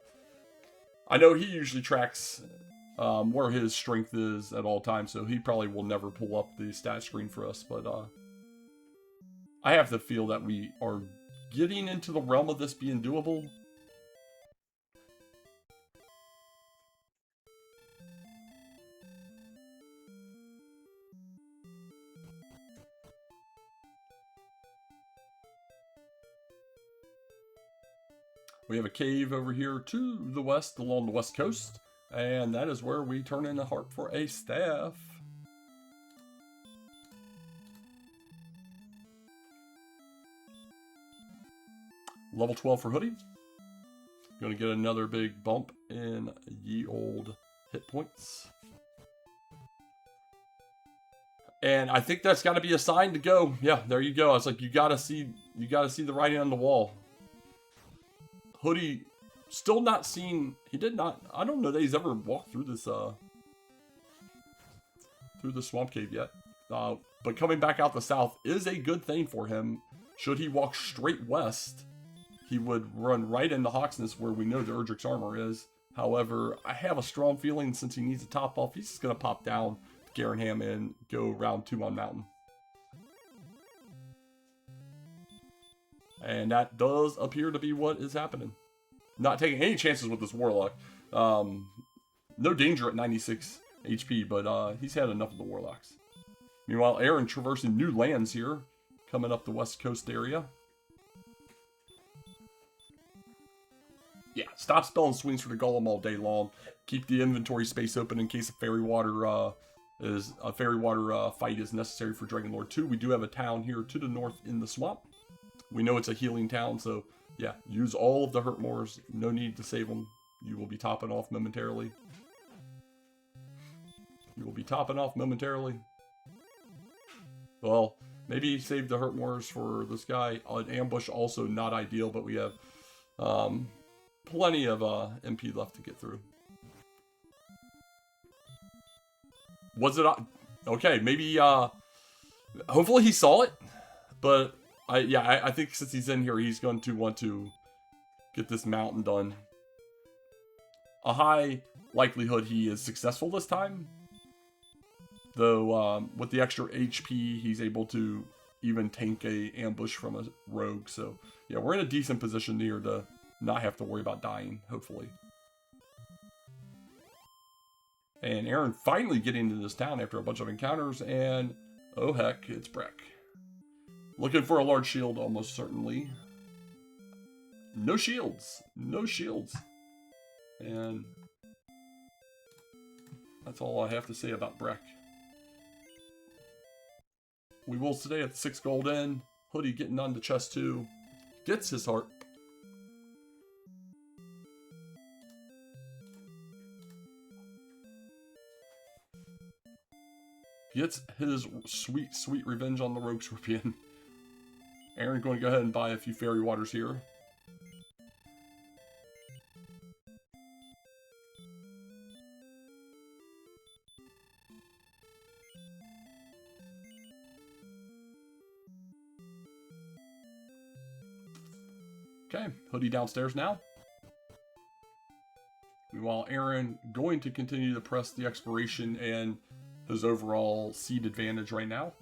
I know he usually tracks where his strength is at all times, so he probably will never pull up the stat screen for us, but I have to feel that we are getting into the realm of this being doable. We have a cave over here to the west along the west coast, and that is where we turn in a heart for a staff. Level 12 for Hoodie. Gonna get another big bump in ye old hit points. And I think that's got to be a sign to go. Yeah, there you go. I was like, you gotta see the writing on the wall. Hoodie still not seen. He did not. I don't know that he's ever walked through this through the swamp cave yet. But coming back out the south is a good thing for him. Should he walk straight west, he would run right into Hawksness, where we know the Erdrick's armor is. However, I have a strong feeling since he needs a top off, he's just gonna pop down to Garenham and go round 2 on Mountain. And that does appear to be what is happening. Not taking any chances with this Warlock. No danger at 96 HP, but he's had enough of the Warlocks. Meanwhile, Aaron traversing new lands here, coming up the west coast area. Yeah, stop spelling swings for the Golem all day long. Keep the inventory space open in case a Fairy Water fight is necessary for Dragonlord 2. We do have a town here to the north in the swamp. We know it's a healing town, so yeah, use all of the Hurt Mores. No need to save them. You will be topping off momentarily. You will be topping off momentarily. Well, maybe save the Hurt Mores for this guy. An ambush also not ideal, but we have plenty of MP left to get through. Was it okay? Maybe hopefully he saw it, but I think since he's in here, he's going to want to get this mountain done. A high likelihood he is successful this time. Though, with the extra HP, he's able to even tank a ambush from a rogue. So, yeah, we're in a decent position here to not have to worry about dying, hopefully. And Aaron finally getting into this town after a bunch of encounters, and oh heck, it's Breck. Looking for a large shield, almost certainly. No shields. No shields. And that's all I have to say about Breck. We will today at the 6 gold in. Hoodie getting on the chest 2. Gets his heart. Gets his sweet, sweet revenge on the Rogue Scorpion. Aaron going to go ahead and buy a few fairy waters here. Okay, Hoodie downstairs now. Meanwhile, Aaron going to continue to press the exploration and his overall seed advantage right now.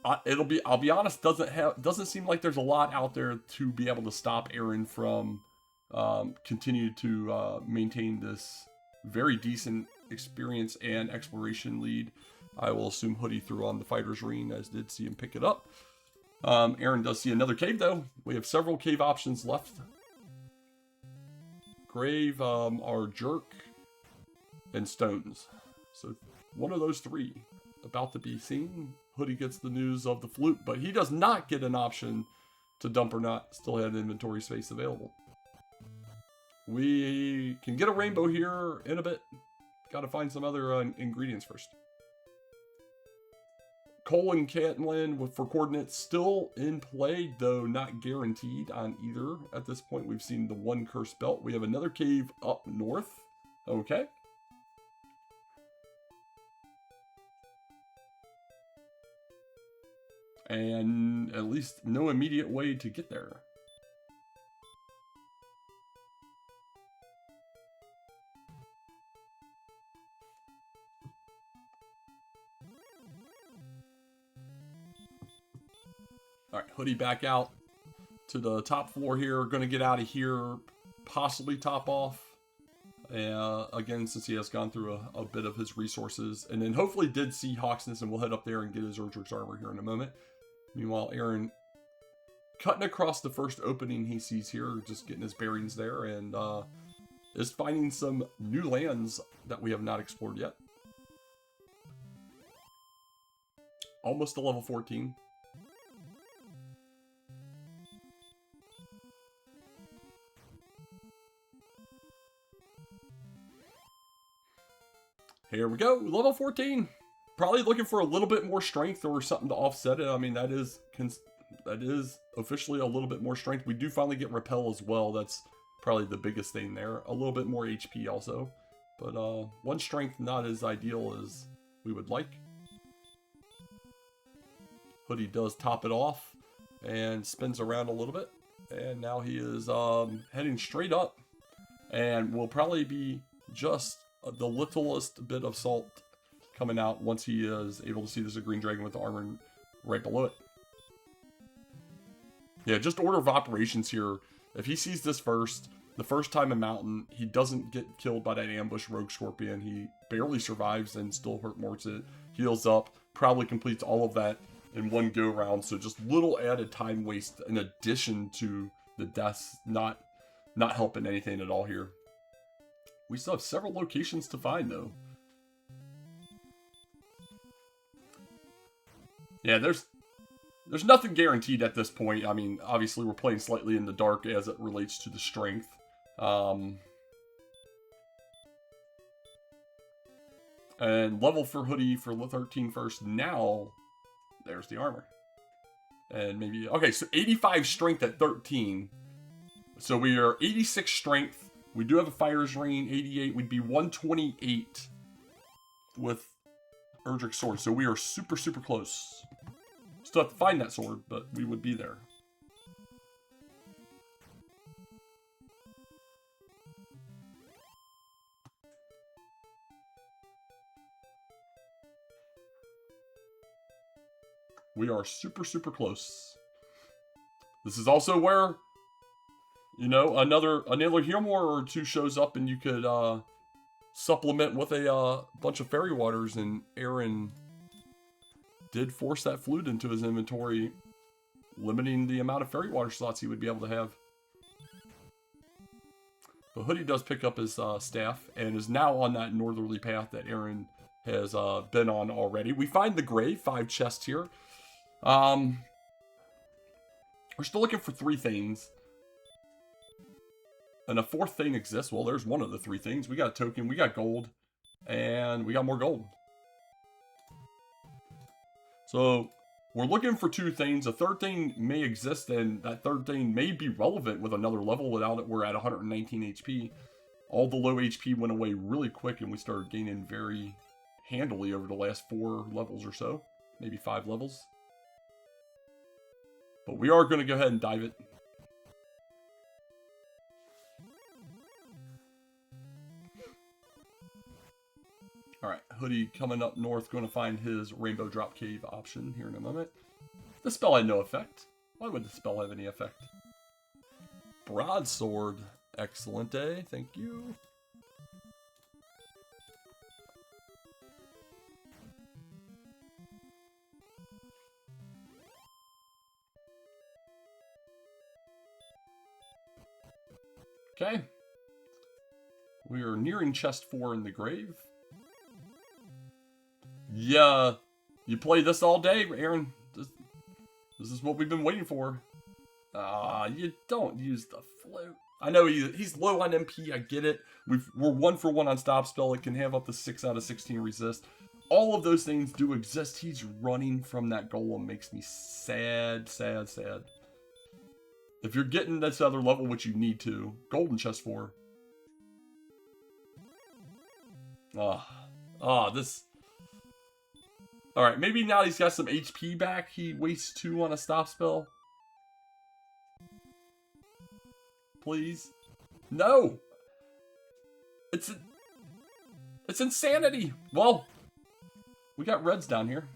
I'll be honest, doesn't seem like there's a lot out there to be able to stop Aaron from continue to maintain this very decent experience and exploration lead. I will assume Hoodie threw on the fighter's ring, as did see him pick it up. Aaron does see another cave though. We have several cave options left. Grave, our jerk, and stones. So one of those 3 about to be seen. Hoodie gets the news of the flute, but he does not get an option to dump or not. Still have inventory space available. We can get a rainbow here in a bit. Got to find some other ingredients first. Coal and Catlin for coordinates still in play, though not guaranteed on either. At this point, we've seen the 1 cursed belt. We have another cave up north. Okay. And at least no immediate way to get there. Alright, Hoodie back out to the top floor here. Gonna get out of here, possibly top off. Again, since he has gone through a bit of his resources. And then hopefully did see Hawksness, and we'll head up there and get his Erdrick's armor here in a moment. Meanwhile, Aaron cutting across the first opening he sees here, just getting his bearings there, and is finding some new lands that we have not explored yet. Almost to level 14. Here we go, level 14. Probably looking for a little bit more strength or something to offset it. I mean, that is officially a little bit more strength. We do finally get repel as well. That's probably the biggest thing there. A little bit more HP also. But 1 strength not as ideal as we would like. Hoodie does top it off and spins around a little bit. And now he is heading straight up. And will probably be just the littlest bit of salt coming out once he is able to see there's a green dragon with the armor right below it. Yeah, just order of operations here. If he sees this first, the first time in Mountain, he doesn't get killed by that ambush Rogue Scorpion. He barely survives and still hurt morts it. Heals up, probably completes all of that in 1 go round. So just little added time waste in addition to the deaths, not helping anything at all here. We still have several locations to find though. Yeah, there's nothing guaranteed at this point. I mean, obviously we're playing slightly in the dark as it relates to the strength. And level for Hoodie for 13 first. Now, there's the armor. And maybe, okay, so 85 strength at 13. So we are 86 strength. We do have a fighter's ring, 88. We'd be 128 with Erdrick's sword. So we are super, super close. Still have to find that sword, but we would be there. We are super, super close. This is also where, you know, another Humor or 2 shows up and you could supplement with a bunch of fairy waters, and Aaron did force that flute into his inventory, limiting the amount of fairy water slots he would be able to have. But Hoodie does pick up his staff and is now on that northerly path that Aaron has been on already. We find the grave, 5 chests here. We're still looking for 3 things. And a 4th thing exists. Well, there's one of the 3 things. We got a token, we got gold, and we got more gold. So we're looking for 2 things. A 3rd thing may exist, and that 3rd thing may be relevant with another level. Without it, we're at 119 HP. All the low HP went away really quick, and we started gaining very handily over the last 4 levels or so. Maybe 5 levels. But we are going to go ahead and dive it. Alright, Hoodie coming up north, going to find his Rainbow Drop Cave option here in a moment. The spell had no effect. Why would the spell have any effect? Broadsword. Excellent day. Thank you. Okay. We are nearing chest 4 in the grave. Yeah, you play this all day, Aaron. This is what we've been waiting for. You don't use the flute. I know he's low on MP, I get it. We're 1 for 1 on stop spell. It can have up to 6 out of 16 resist. All of those things do exist. He's running from that golem. Makes me sad, sad, sad. If you're getting this other level, which you need to, golden chest 4. This... Alright, maybe now he's got some HP back. He wastes 2 on a stop spell. Please. No! It's insanity! Well, we got reds down here.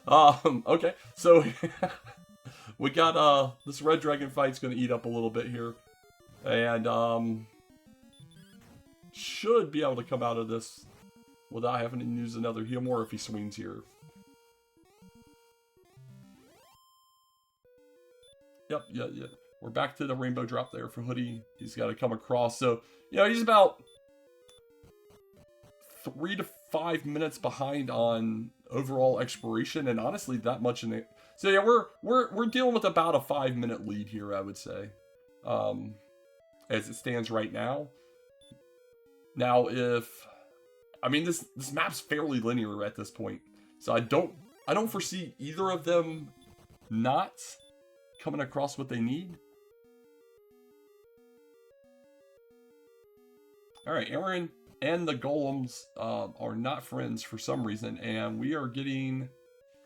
Okay, so we got this red dragon fight's gonna eat up a little bit here. And should be able to come out of this without having to use another heal more if he swings here. Yep, yeah. We're back to the rainbow drop there for Hoodie. He's got to come across. So, he's about 3 to 5 minutes behind on overall exploration, and honestly, that much in it. So yeah, we're dealing with about a 5-minute lead here, I would say. As it stands right now. Now, this map's fairly linear at this point, so I don't foresee either of them not coming across what they need. All right, Aaron and the golems are not friends for some reason, and we are getting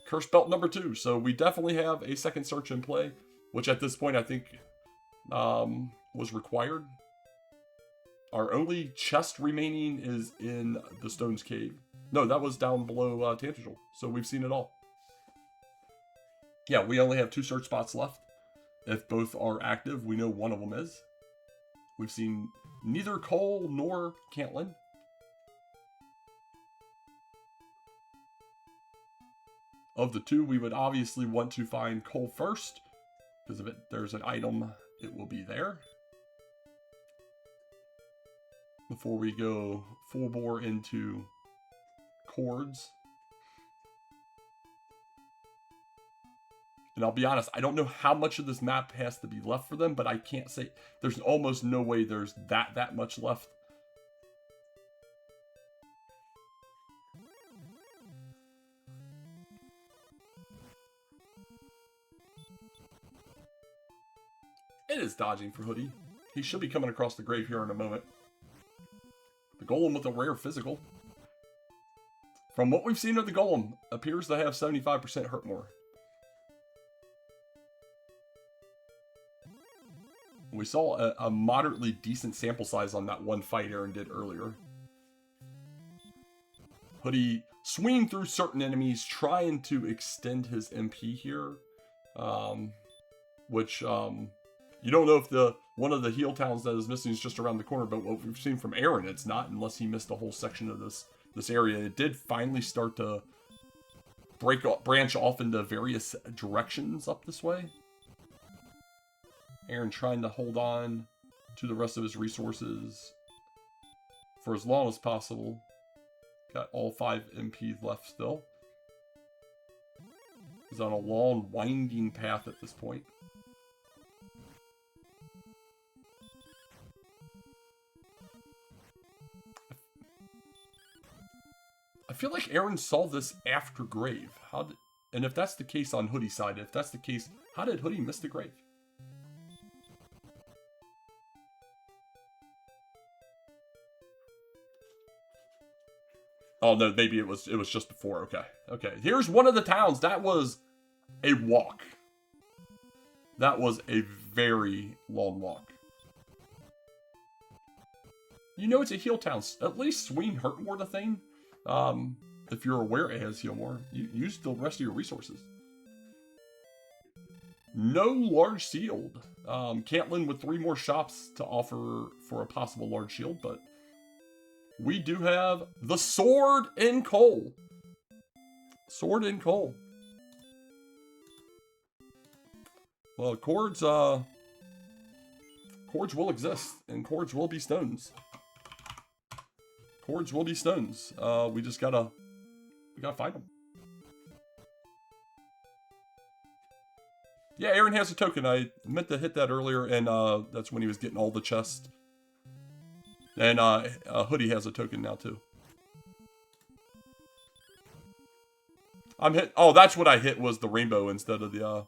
Curse Belt number 2. So we definitely have a second search in play, which at this point I think was required. Our only chest remaining is in the Stone's Cave. No, that was down below Tantegel, so we've seen it all. Yeah, we only have 2 search spots left. If both are active, we know one of them is. We've seen neither Cole nor Cantlin. Of the 2, we would obviously want to find Cole first, because if there's an item, it will be there. Before we go full bore into chords. And I'll be honest, I don't know how much of this map has to be left for them, but I can't say, there's almost no way there's that much left. It is dodging for Hoodie. He should be coming across the grave here in a moment. The golem with a rare physical. From what we've seen of the golem, appears to have 75% hurt more. We saw a moderately decent sample size on that one fight Aaron did earlier. Hoodie swinging through certain enemies, trying to extend his MP here. which you don't know if one of the heel towns that is missing is just around the corner, but what we've seen from Aaron, it's not, unless he missed a whole section of this area. It did finally start to branch off into various directions up this way. Aaron trying to hold on to the rest of his resources for as long as possible. Got all 5 MPs left still. He's on a long, winding path at this point. I feel like Aaron saw this after Grave. And if that's the case on Hoody's side, if that's the case, how did Hoody miss the Grave? Oh no, maybe it was just before. Okay. Okay. Here's one of the towns. That was a walk. That was a very long walk. You know it's a heel town. At least swing Hurtmore the thing. If you're aware it has Healmore, use the rest of your resources. No large shield. Cantlin with 3 more shops to offer for a possible large shield, but we do have the Sword in Coal. Sword in Coal. Well, cords will exist, and cords will be stones. Cords will be stones. We gotta find them. Yeah, Aaron has a token. I meant to hit that earlier, and that's when he was getting all the chests. And Hoody has a token now too. I'm hit. Oh, that's what I hit was the rainbow instead of the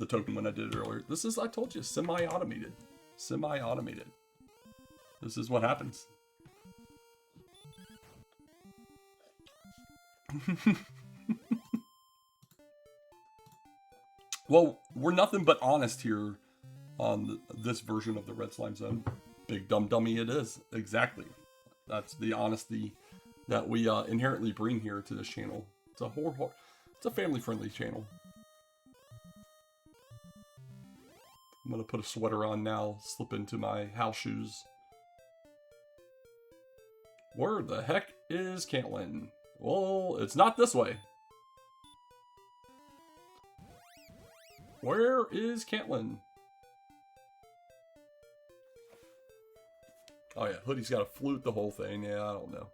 token when I did it earlier. This is, I told you, semi-automated. Semi-automated. This is what happens. Well, we're nothing but honest here on this version of the Red Slime Zone. Big dumb dummy it is. Exactly. That's the honesty that we inherently bring here to this channel. It's a family-friendly channel. I'm gonna put a sweater on now, slip into my house shoes. Where the heck is Cantlin? Well, it's not this way. Where is Cantlin? Oh yeah, Hoody's got a flute the whole thing. Yeah, I don't know.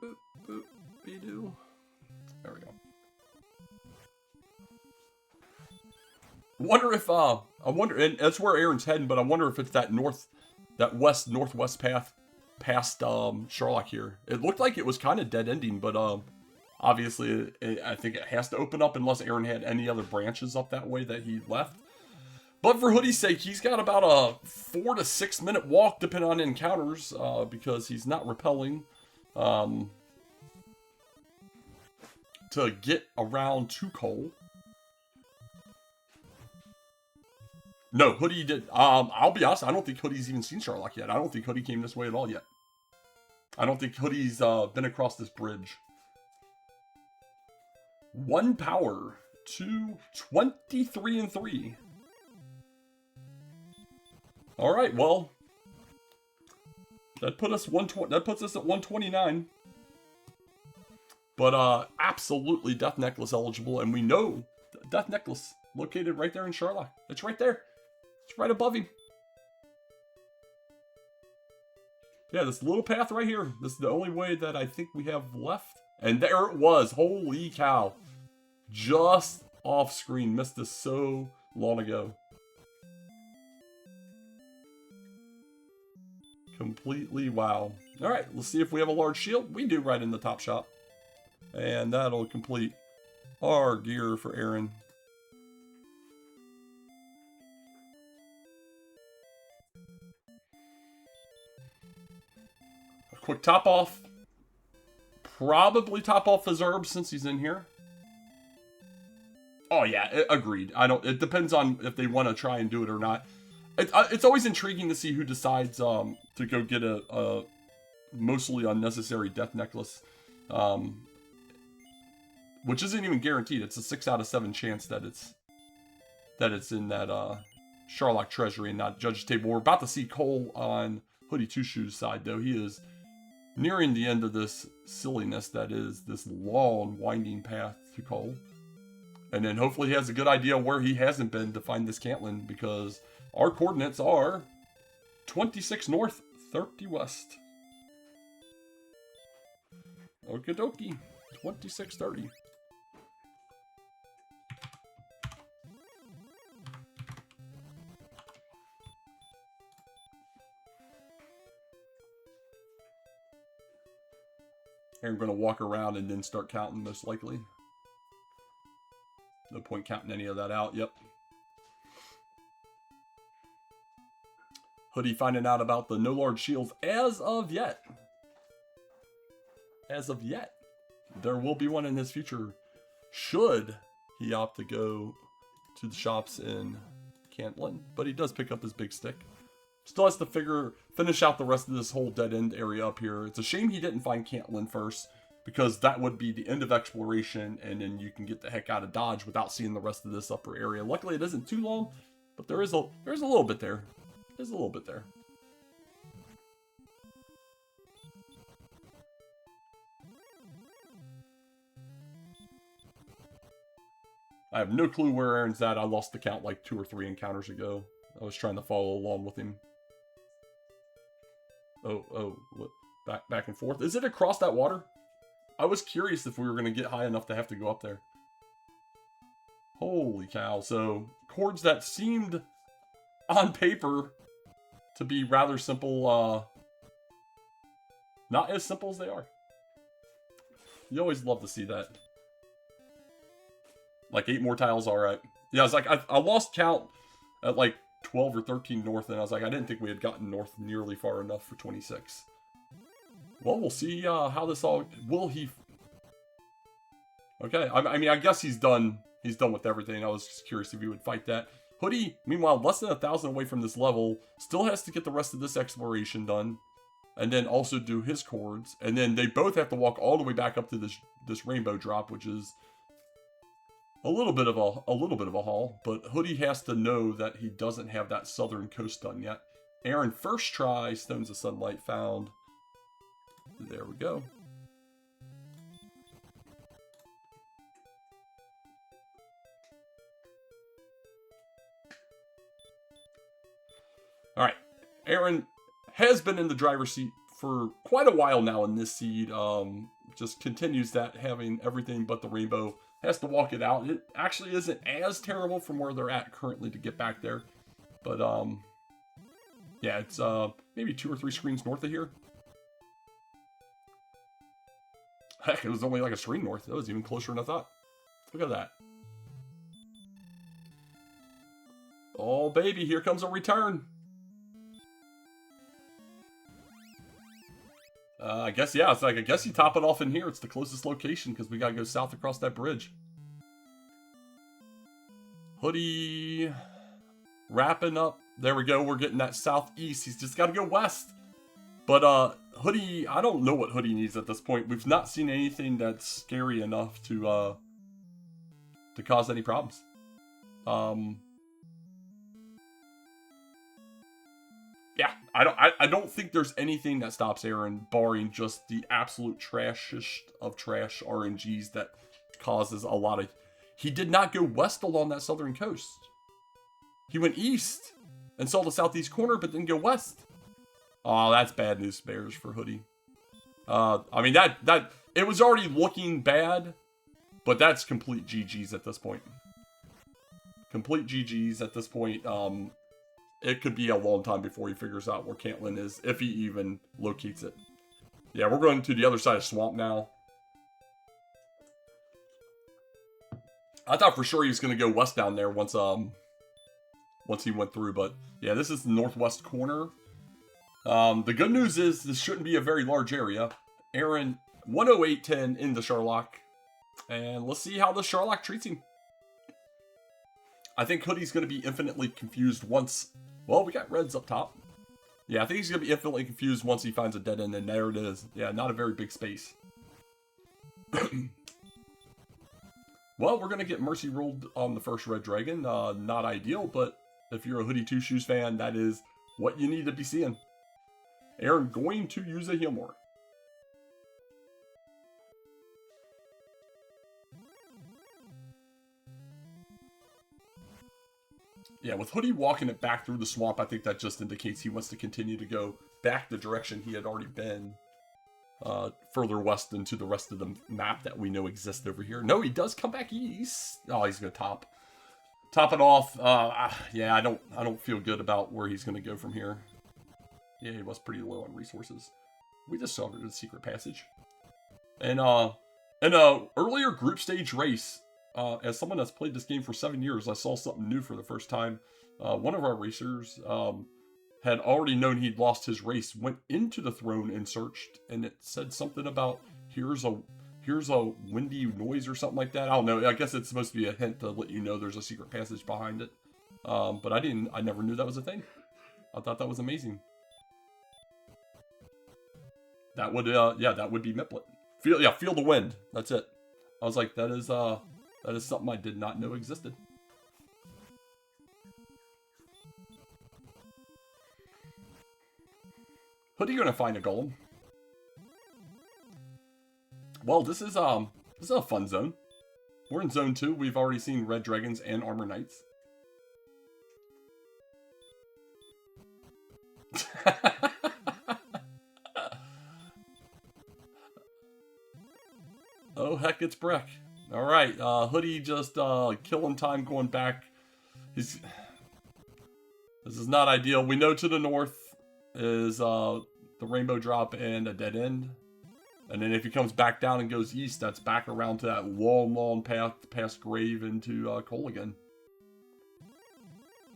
Boop, boop, be-doo. There we go. Wonder if, I wonder, and that's where Aaron's heading, but I wonder if it's that northwest path past, Sherlock here. It looked like it was kind of dead ending, but, obviously, I think it has to open up unless Aaron had any other branches up that way that he left. But for Hoody's sake, he's got about a 4 to 6 minute walk, depending on encounters, because he's not repelling, to get around to Coal. No, Hoody did. I'll be honest, I don't think Hoody's even seen Sherlock yet. I don't think Hoody came this way at all yet. I don't think Hoody's been across this bridge. 1 power to 23 and 3. All right, well, that puts us at 129. But absolutely Death Necklace eligible, and we know Death Necklace located right there in Sherlock. It's right there. It's right above him. Yeah, this little path right here. This is the only way that I think we have left. And there it was. Holy cow. Just off screen. Missed this so long ago. Completely wow. Alright, let's see if we have a large shield. We do right in the top shop. And that'll complete our gear for Aaron. A quick top off. Probably top off his herbs since he's in here. Oh yeah, agreed. It depends on if they want to try and do it or not. It's always intriguing to see who decides to go get a mostly unnecessary Death Necklace. which isn't even guaranteed. It's a 6 out of 7 chance that it's in that Sharlock Treasury and not Judge's Table. We're about to see Cole on HoodyTwoShoes' side, though. He is nearing the end of this silliness that is this long, winding path to Cole. And then hopefully he has a good idea where he hasn't been to find this Cantlin, because our coordinates are 26 north, 30 west. Okie dokie. 2630. I'm going to walk around and then start counting, most likely. No point counting any of that out. Yep. Hoodie finding out about the no large shields as of yet. As of yet. There will be one in his future, should he opt to go to the shops in Cantlin. But he does pick up his big stick. Still has to finish out the rest of this whole dead end area up here. It's a shame he didn't find Cantlin first, because that would be the end of exploration, and then you can get the heck out of Dodge without seeing the rest of this upper area. Luckily, it isn't too long, but there's a little bit there. There's a little bit there. I have no clue where Aaron's at. I lost the count like 2 or 3 encounters ago. I was trying to follow along with him. Oh, what? Back and forth. Is it across that water? I was curious if we were going to get high enough to have to go up there. Holy cow. So, chords that seemed on paper to be rather simple, not as simple as they are. You always love to see that. Like 8 more tiles, alright. Yeah, I was like, I lost count at like 12 or 13 north, and I was like, I didn't think we had gotten north nearly far enough for 26. Well, we'll see how this all... Will he... Okay, I mean, I guess he's done with everything. I was just curious if he would fight that. Hoodie, meanwhile, less than 1,000 away from this level, still has to get the rest of this exploration done, and then also do his chords, and then they both have to walk all the way back up to this rainbow drop, which is a little bit of a haul. But Hoodie has to know that he doesn't have that southern coast done yet. Aaron, first try, Stones of Sunlight found. There we go. Alright, Aaron has been in the driver's seat for quite a while now in this seed. Just continues that, having everything but the rainbow. Has to walk it out. It actually isn't as terrible from where they're at currently to get back there. But, yeah, it's maybe 2 or 3 screens north of here. Heck, it was only like a screen north. That was even closer than I thought. Look at that. Oh, baby, here comes a return. I guess, yeah, it's like, I guess you top it off in here. It's the closest location because we got to go south across that bridge. Hoodie wrapping up. There we go. We're getting that southeast. He's just got to go west. But Hoodie, I don't know what Hoodie needs at this point. We've not seen anything that's scary enough to cause any problems. Yeah, I don't think there's anything that stops Aaron, barring just the absolute trashiest of trash RNGs that causes a lot of... He did not go west along that southern coast. He went east and saw the southeast corner, but didn't go west. Oh, that's bad news bears for Hoodie. I mean, that it was already looking bad, but that's complete GG's at this point. Complete GG's at this point. It could be a long time before he figures out where Cantlin is, if he even locates it. Yeah, we're going to the other side of Swamp now. I thought for sure he was going to go west down there once he went through, but yeah, this is the northwest corner. The good news is this shouldn't be a very large area. Aaron, 108.10 in the Sharlock. And let's see how the Sharlock treats him. I think Hoodie's going to be infinitely confused once... Well, we got reds up top. Yeah, I think he's going to be infinitely confused once he finds a dead end, and there it is. Yeah, not a very big space. Well, we're going to get Mercy rolled on the first Red Dragon. Not ideal, but if you're a HoodyTwoShoes fan, that is what you need to be seeing. Aaron going to use a heal more. Yeah, with Hoodie walking it back through the swamp, I think that just indicates he wants to continue to go back the direction he had already been. Further west into the rest of the map that we know exists over here. No, he does come back east. Oh, he's going to top it off. Yeah, I don't feel good about where he's going to go from here. Yeah, he was pretty low on resources. We discovered a secret passage. And in a earlier group stage race, as someone that's played this game for 7 years, I saw something new for the first time. One of our racers had already known he'd lost his race, went into the throne and searched, and it said something about here's a windy noise or something like that. I don't know. I guess it's supposed to be a hint to let you know there's a secret passage behind it. But I never knew that was a thing. I thought that was amazing. That would that would be Miplet. Feel the wind. That's it. I was like, that is something I did not know existed. Hoodie gonna find a golem. Well, this is a fun zone. We're in zone 2. We've already seen red dragons and armor knights. Oh heck, it's Breck. All right, Hoodie just killing time going back. This is not ideal. We know to the north is the rainbow drop and a dead end. And then if he comes back down and goes east, that's back around to that long path past Grave into Cole again.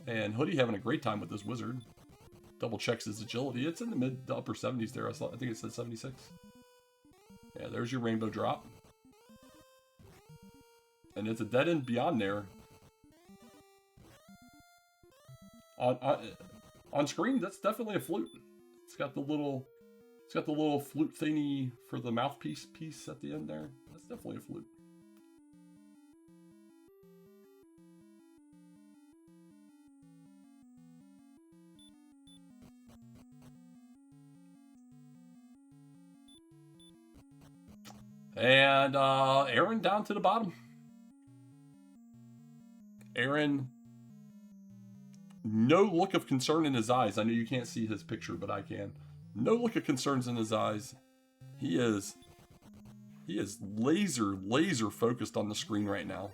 And Hoodie having a great time with this wizard. Double checks his agility. It's in the mid to upper 70s there. I think it said 76. Yeah, there's your rainbow drop. And it's a dead end beyond there. On screen, that's definitely a flute. It's got the little flute thingy for the mouthpiece piece at the end there. That's definitely a flute. And Aaron down to the bottom. Aaron, no look of concern in his eyes. I know you can't see his picture, but I can. No look of concerns in his eyes. He is laser focused on the screen right now.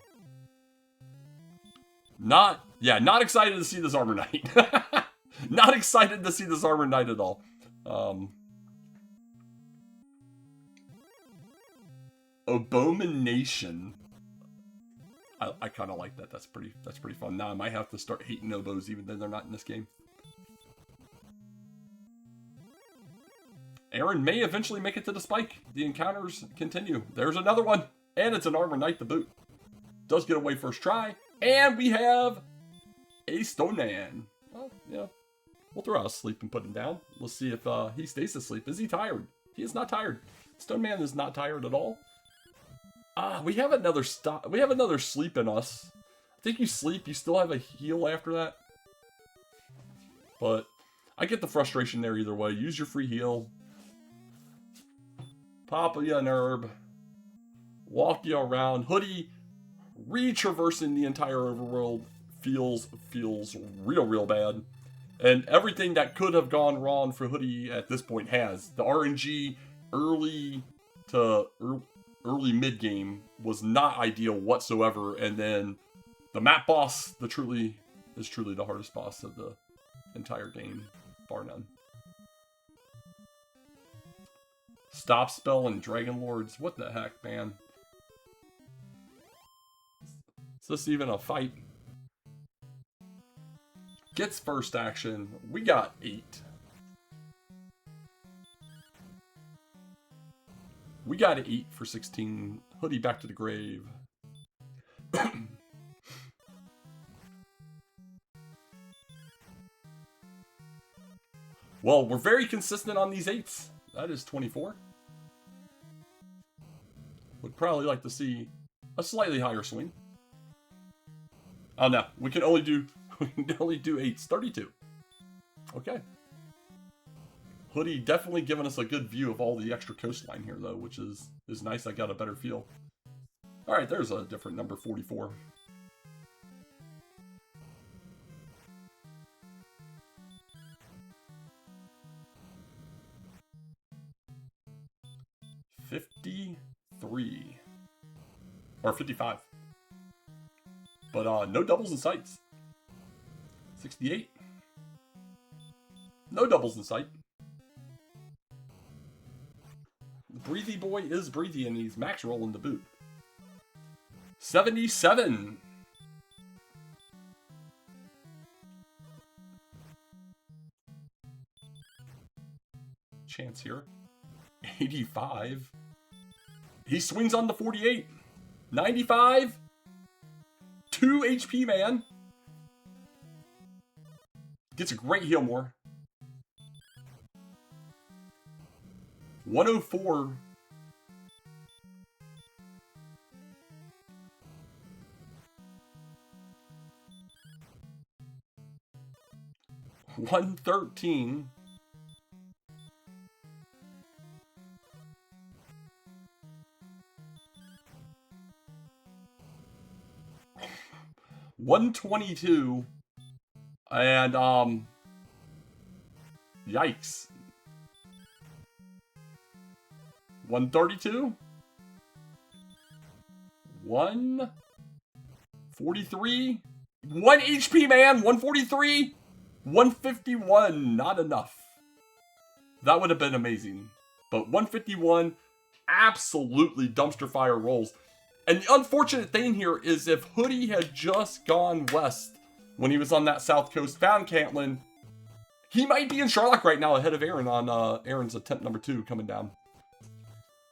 Not excited to see this armor knight. Not excited to see this armor knight at all. Abomination. I kind of like that. That's pretty fun. Now I might have to start hating oboes even though they're not in this game. Aaron may eventually make it to the spike. The encounters continue. There's another one. And it's an armor knight to boot. Does get away first try. And we have a stone man. Well, yeah. We'll throw out a sleep and put him down. Let's see if he stays asleep. Is he tired? He is not tired. Stone man is not tired at all. We have another we have another sleep in us. I think you sleep, you still have a heal after that. But I get the frustration there either way. Use your free heal. Pop you an herb. Walk you around. Hoodie re-traversing the entire overworld feels real bad. And everything that could have gone wrong for Hoodie at this point has. The RNG early mid game was not ideal whatsoever, and then the map boss, is truly the hardest boss of the entire game, bar none. Stop spell and Dragon Lords, what the heck, man? Is this even a fight? Gets first action. We got 8. We got 8 for 16. Hoodie back to the grave. Well, we're very consistent on these 8s. That is 24. Would probably like to see a slightly higher swing. Oh no, we can only do 8s, 32. Okay. Hoodie definitely giving us a good view of all the extra coastline here though, which is nice. I got a better feel. All right, there's a different number, 44. $53 or 55, but no doubles in sights. 68, no doubles in sight. The breathy boy is breathy, and he's max rolling the boot. 77. Chance here. 85. He swings on the 48. 95. 2 HP, man. Gets a great heal more. 104. $113. $122. And yikes. 132. 143. 1 HP, man. 143. 151. Not enough. That would have been amazing. But 151, absolutely dumpster fire rolls. And the unfortunate thing here is if Hoodie had just gone west when he was on that south coast, found Cantlin, he might be in Charlock right now ahead of Aaron on Aaron's attempt number 2 coming down.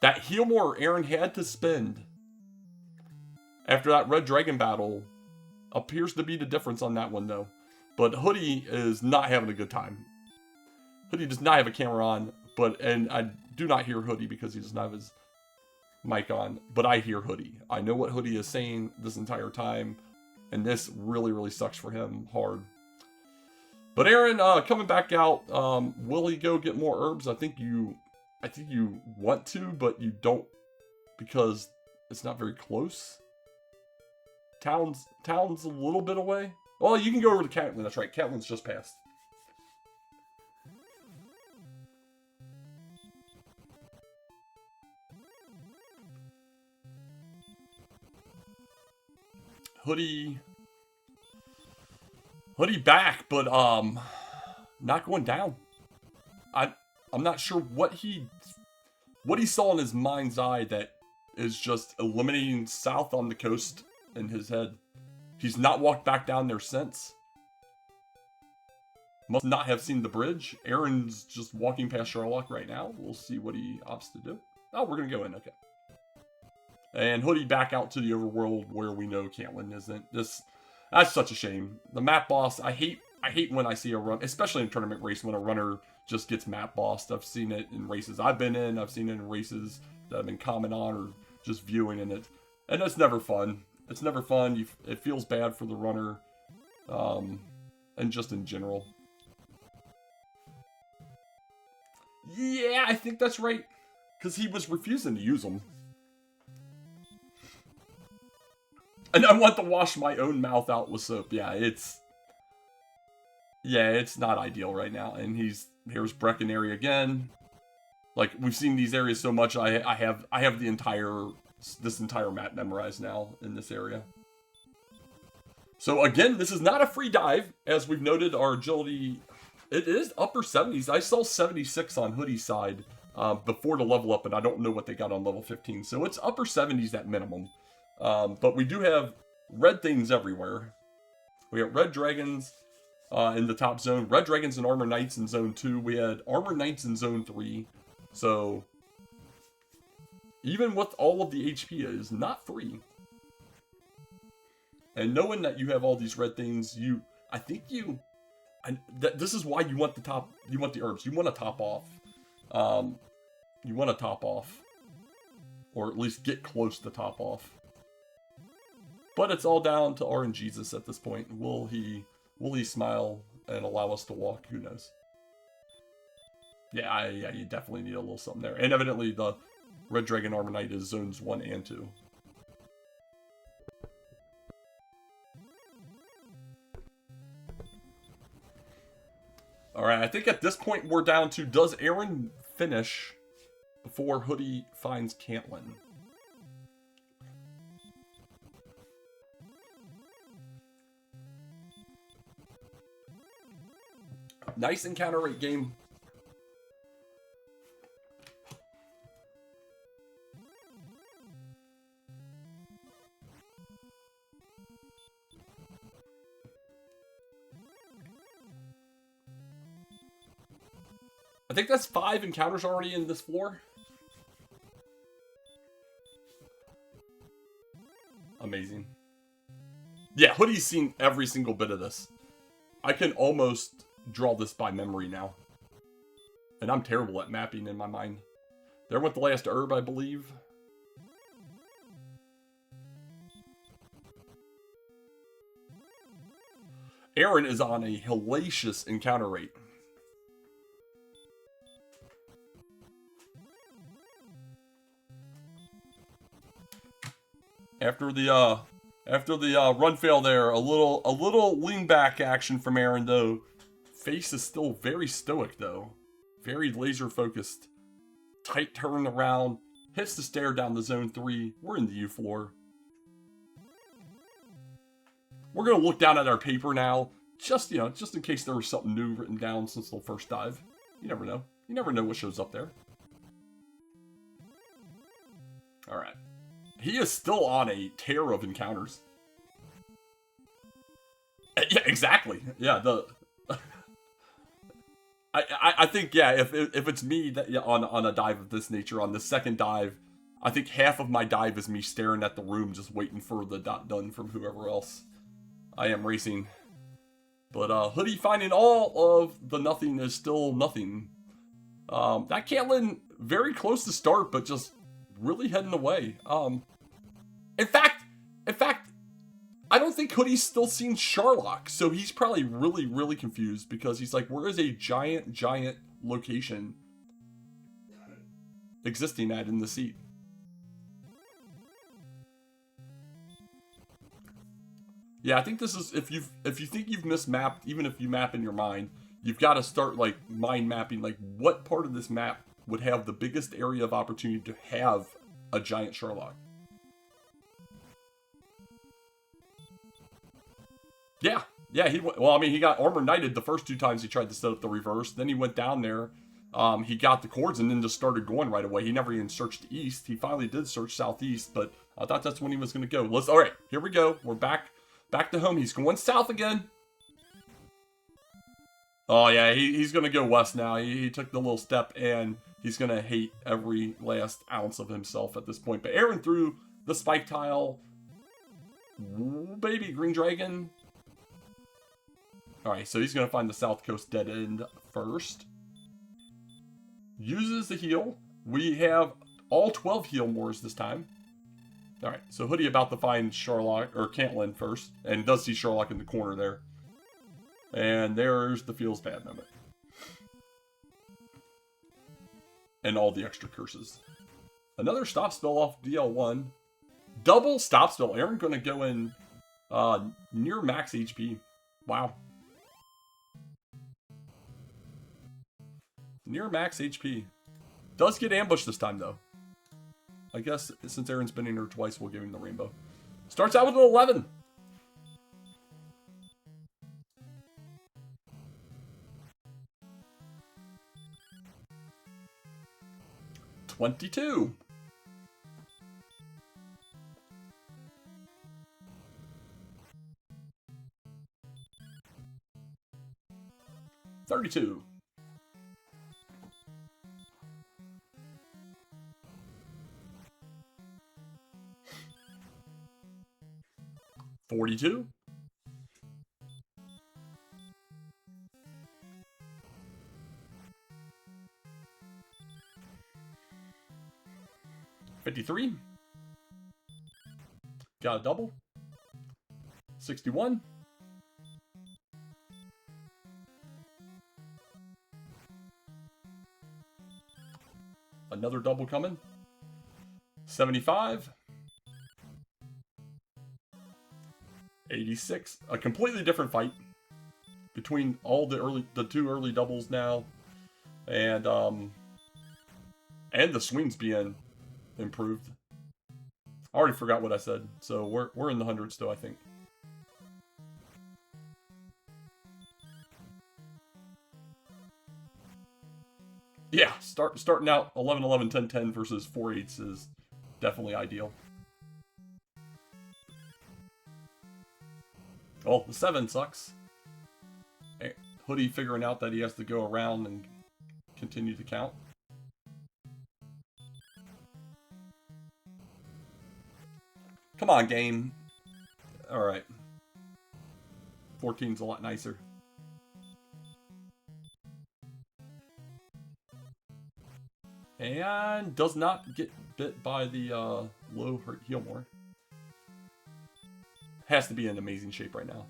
That heal more Aaron had to spend after that Red Dragon battle appears to be the difference on that one though. But Hoodie is not having a good time. Hoodie does not have a camera on, and I do not hear Hoodie because he does not have his mic on, but I hear Hoodie. I know what Hoodie is saying this entire time, and this really, really sucks for him hard. But Aaron, coming back out, will he go get more herbs? I think you want to, but you don't because it's not very close. Town's a little bit away. Well, you can go over to Catlin. That's right. Catlin's just passed. Hoodie back, but not going down. I'm not sure what he saw in his mind's eye that is just eliminating south on the coast in his head. He's not walked back down there since. Must not have seen the bridge. Aaron's just walking past Sherlock right now. We'll see what he opts to do. Oh, we're gonna go in. Okay. And Hoodie back out to the overworld where we know Cantlin isn't. That's such a shame. The map boss, I hate when I see a run, especially in a tournament race, when a runner just gets map bossed. I've seen it in races I've been in. I've seen it in races that I've been commenting on or just viewing in it. And it's never fun. It's never fun. It feels bad for the runner. And just in general. Yeah, I think that's right. Because he was refusing to use them. And I want to wash my own mouth out with soap. Yeah, it's not ideal right now. And here's Brecken area again. Like, we've seen these areas so much. I have this entire map memorized now in this area. So again, this is not a free dive. As we've noted, our agility, it is upper 70s. I saw 76 on Hoodie's side before the level up, and I don't know what they got on level 15. So it's upper 70s at minimum. But we do have red things everywhere. We have red dragons in the top zone. Red dragons and armor knights in zone 2. We had armor knights in zone 3. So even with all of the HP, it is not free. And knowing that you have all these red things, this is why you want the herbs. You want to top off. You want to top off. Or at least get close to top off. But it's all down to RNGesus at this point. Will he smile and allow us to walk? Who knows? Yeah, you definitely need a little something there. And evidently the Red Dragon Armor Knight is zones 1 and 2. Alright, I think at this point we're down to, does Aaron finish before Hoodie finds Cantlin? Nice encounter rate game. I think that's 5 encounters already in this floor. Amazing. Yeah, Hoodie's seen every single bit of this. I can almost draw this by memory now. And I'm terrible at mapping in my mind. There went the last herb, I believe. Aaron is on a hellacious encounter rate. After the run fail there, a little lean back action from Aaron though. Face is still very stoic though, very laser focused. Tight turn around, hits the stair down to zone 3. We're in the U floor. We're gonna look down at our paper now, just in case there was something new written down since the first dive. You never know. You never know what shows up there. All right. He is still on a tear of encounters. Yeah, exactly. Yeah, I think, yeah, if it's me that, yeah, on a dive of this nature, on the second dive, I think half of my dive is me staring at the room just waiting for the dot done from whoever else I am racing. But Hoodie finding all of the nothing is still nothing. That Cantlin very close to start, but just really heading away. In fact, I don't think Hoodie's still seen Sharlock, so he's probably really confused because he's like, where is a giant location existing at in the seat? Yeah, I think this is, if you think you've mismapped, even if you map in your mind, you've got to start like mind mapping, like what part of this map would have the biggest area of opportunity to have a giant Sharlock. Yeah, he got Armor Knighted the first 2 times he tried to set up the reverse. Then he went down there, he got the cords and then just started going right away. He never even searched east. He finally did search southeast, but I thought that's when he was going to go. All right, here we go. We're back to home. He's going south again. Oh yeah, he's going to go west now. He took the little step and he's going to hate every last ounce of himself at this point. But Aaron threw the spike tile. Ooh, baby, Green Dragon. Alright, so he's going to find the South Coast dead end first. Uses the heal. We have all 12 heal mores this time. Alright, so Hoodie about to find Sharlock, or Cantlin first. And does see Sharlock in the corner there. And there's the feels bad moment. And all the extra curses. Another stop spell off DL1. Double stop spell. Aaron going to go in near max HP. Wow. Near max HP. Does get ambushed this time, though. I guess since Aaron's been in her twice, we'll give him the rainbow. Starts out with an 11. $22. 32. 42. 53. Got a double. 61. Another double coming. 75. 86. A completely different fight between all the two early doubles now, and the swings being improved. I already forgot what I said, so we're in the hundreds still, I think. Yeah, starting out 11 11 10 10 versus 4 8s is definitely ideal. Oh, the 7 sucks. Hoodie figuring out that he has to go around and continue to count. Come on, game. Alright. 14's a lot nicer. And does not get bit by the low hurt Healmore. Has to be in amazing shape right now.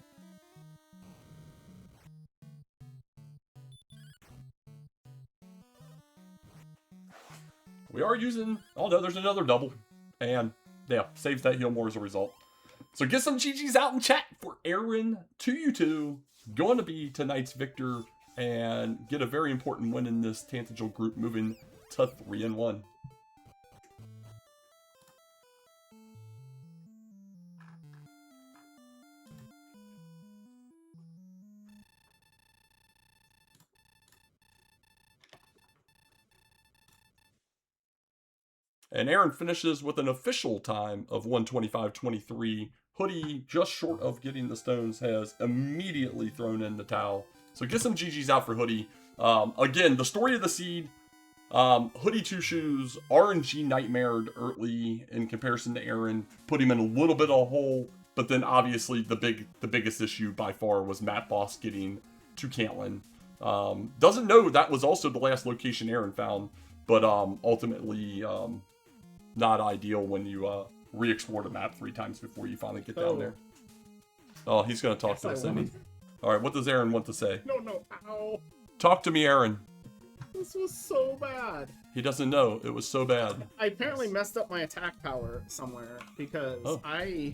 We are using... Oh no, there's another double. And yeah, saves that Healmore as a result. So get some GGs out in chat for aaron2u2. Going to be tonight's victor and get a very important win in this Tantagel group, moving to 3-1. And Aaron finishes with an official time of 125.23. Hoodie, just short of getting the stones, has immediately thrown in the towel. So get some GGs out for Hoodie. Again, the story of the seed, HoodyTwoShoes, RNG nightmared early in comparison to Aaron, put him in a little bit of a hole, but then obviously the biggest issue by far was Matt Boss getting to Cantlin. Doesn't know that was also the last location Aaron found, but ultimately not ideal when you re-explore the map 3 times before you finally get down there. Oh, he's going to talk to us, isn't he? Alright, what does Aaron want to say?
No, ow.
Talk to me, Aaron.
This was so bad.
He doesn't know. It was so bad.
I apparently messed up my attack power somewhere because I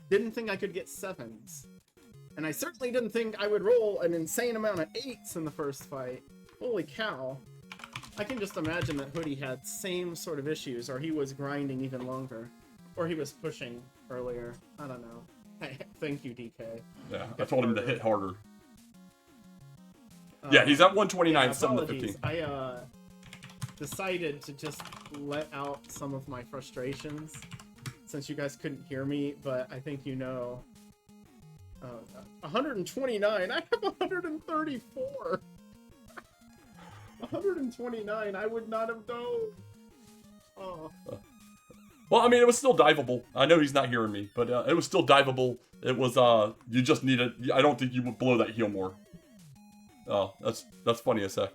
didn't think I could get 7s. And I certainly didn't think I would roll an insane amount of 8s in the first fight. Holy cow. I can just imagine that Hoodie had same sort of issues, or he was grinding even longer. Or he was pushing earlier. I don't know. Hey, thank you, DK.
Yeah, I told him to hit harder. Yeah, he's at 129, 7 to 15.
I decided to just let out some of my frustrations, since you guys couldn't hear me, but I think you know. 129, I have 134! 129, I would not have known. Oh.
Well, I mean, it was still diveable. I know he's not hearing me, but it was still diveable. It was, you just needed... I don't think you would blow that heal more. Oh, that's funny as heck.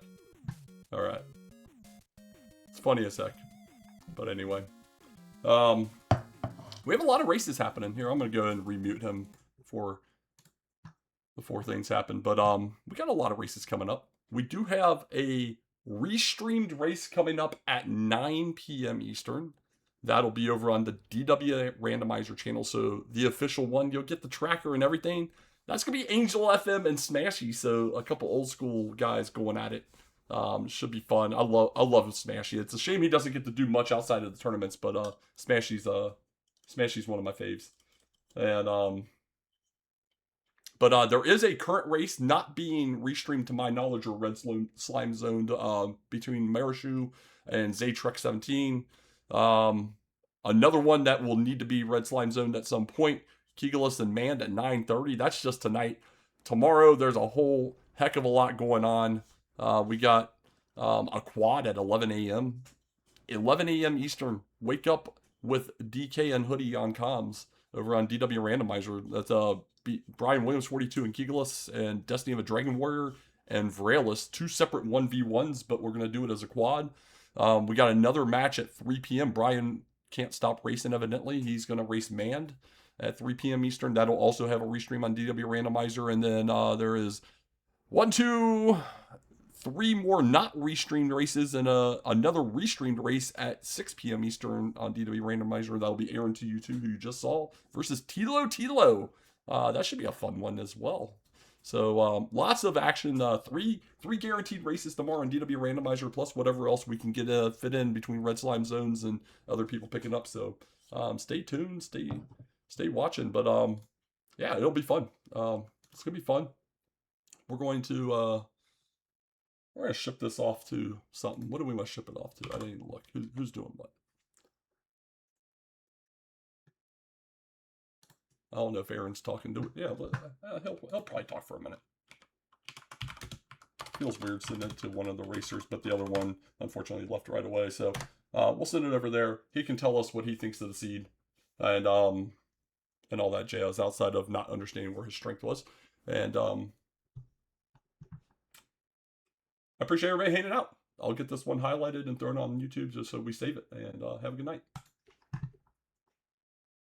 Alright. It's funny as heck. But anyway. We have a lot of races happening here. I'm going to go and remute him before things happen. But we got a lot of races coming up. We do have a restreamed race coming up at 9 p.m. Eastern. That'll be over on the DWR Randomizer channel. So the official one, you'll get the tracker and everything. That's going to be Angel FM and Smashy. So a couple old school guys going at it. Should be fun. I love Smashy. It's a shame he doesn't get to do much outside of the tournaments, but Smashy's one of my faves. And But there is a current race not being restreamed to my knowledge, or Red Slime zoned, between Marishu and Zaytrek 17. Another one that will need to be Red Slime zoned at some point, Keegalus and Mand at 9:30. That's just tonight. Tomorrow, there's a whole heck of a lot going on. We got a quad at 11 a.m. 11 a.m. Eastern. Wake up with DK and Hoodie on comms over on DWR Randomizer. That's Brian Williams 42 and Keegalus and Destiny of a Dragon Warrior and Vralis, 2 separate 1v1s, but we're going to do it as a quad. We got another match at 3 p.m. Brian can't stop racing, evidently. He's going to race Mand. at 3 p.m. Eastern. That'll also have a restream on DWR Randomizer. And then there is 1, 2, 3 more not restreamed races and another restreamed race at 6 p.m. Eastern on DWR Randomizer. That'll be aaron2u2, who you just saw, versus Tilo. That should be a fun one as well. So lots of action. Three guaranteed races tomorrow on DWR Randomizer, plus whatever else we can get fit in between Red Slime Zones and other people picking up. So stay tuned, stay watching. But yeah, it'll be fun. It's gonna be fun. We're gonna ship this off to something. What do we want to ship it off to? I didn't even look. Who's doing what? I don't know if Aaron's talking to it. Yeah, but he'll probably talk for a minute. Feels weird sending it to one of the racers, but the other one unfortunately left right away. So we'll send it over there. He can tell us what he thinks of the seed, and all that jazz outside of not understanding where his strength was. And I appreciate everybody hanging out. I'll get this one highlighted and thrown on YouTube just so we save it. And have a good night.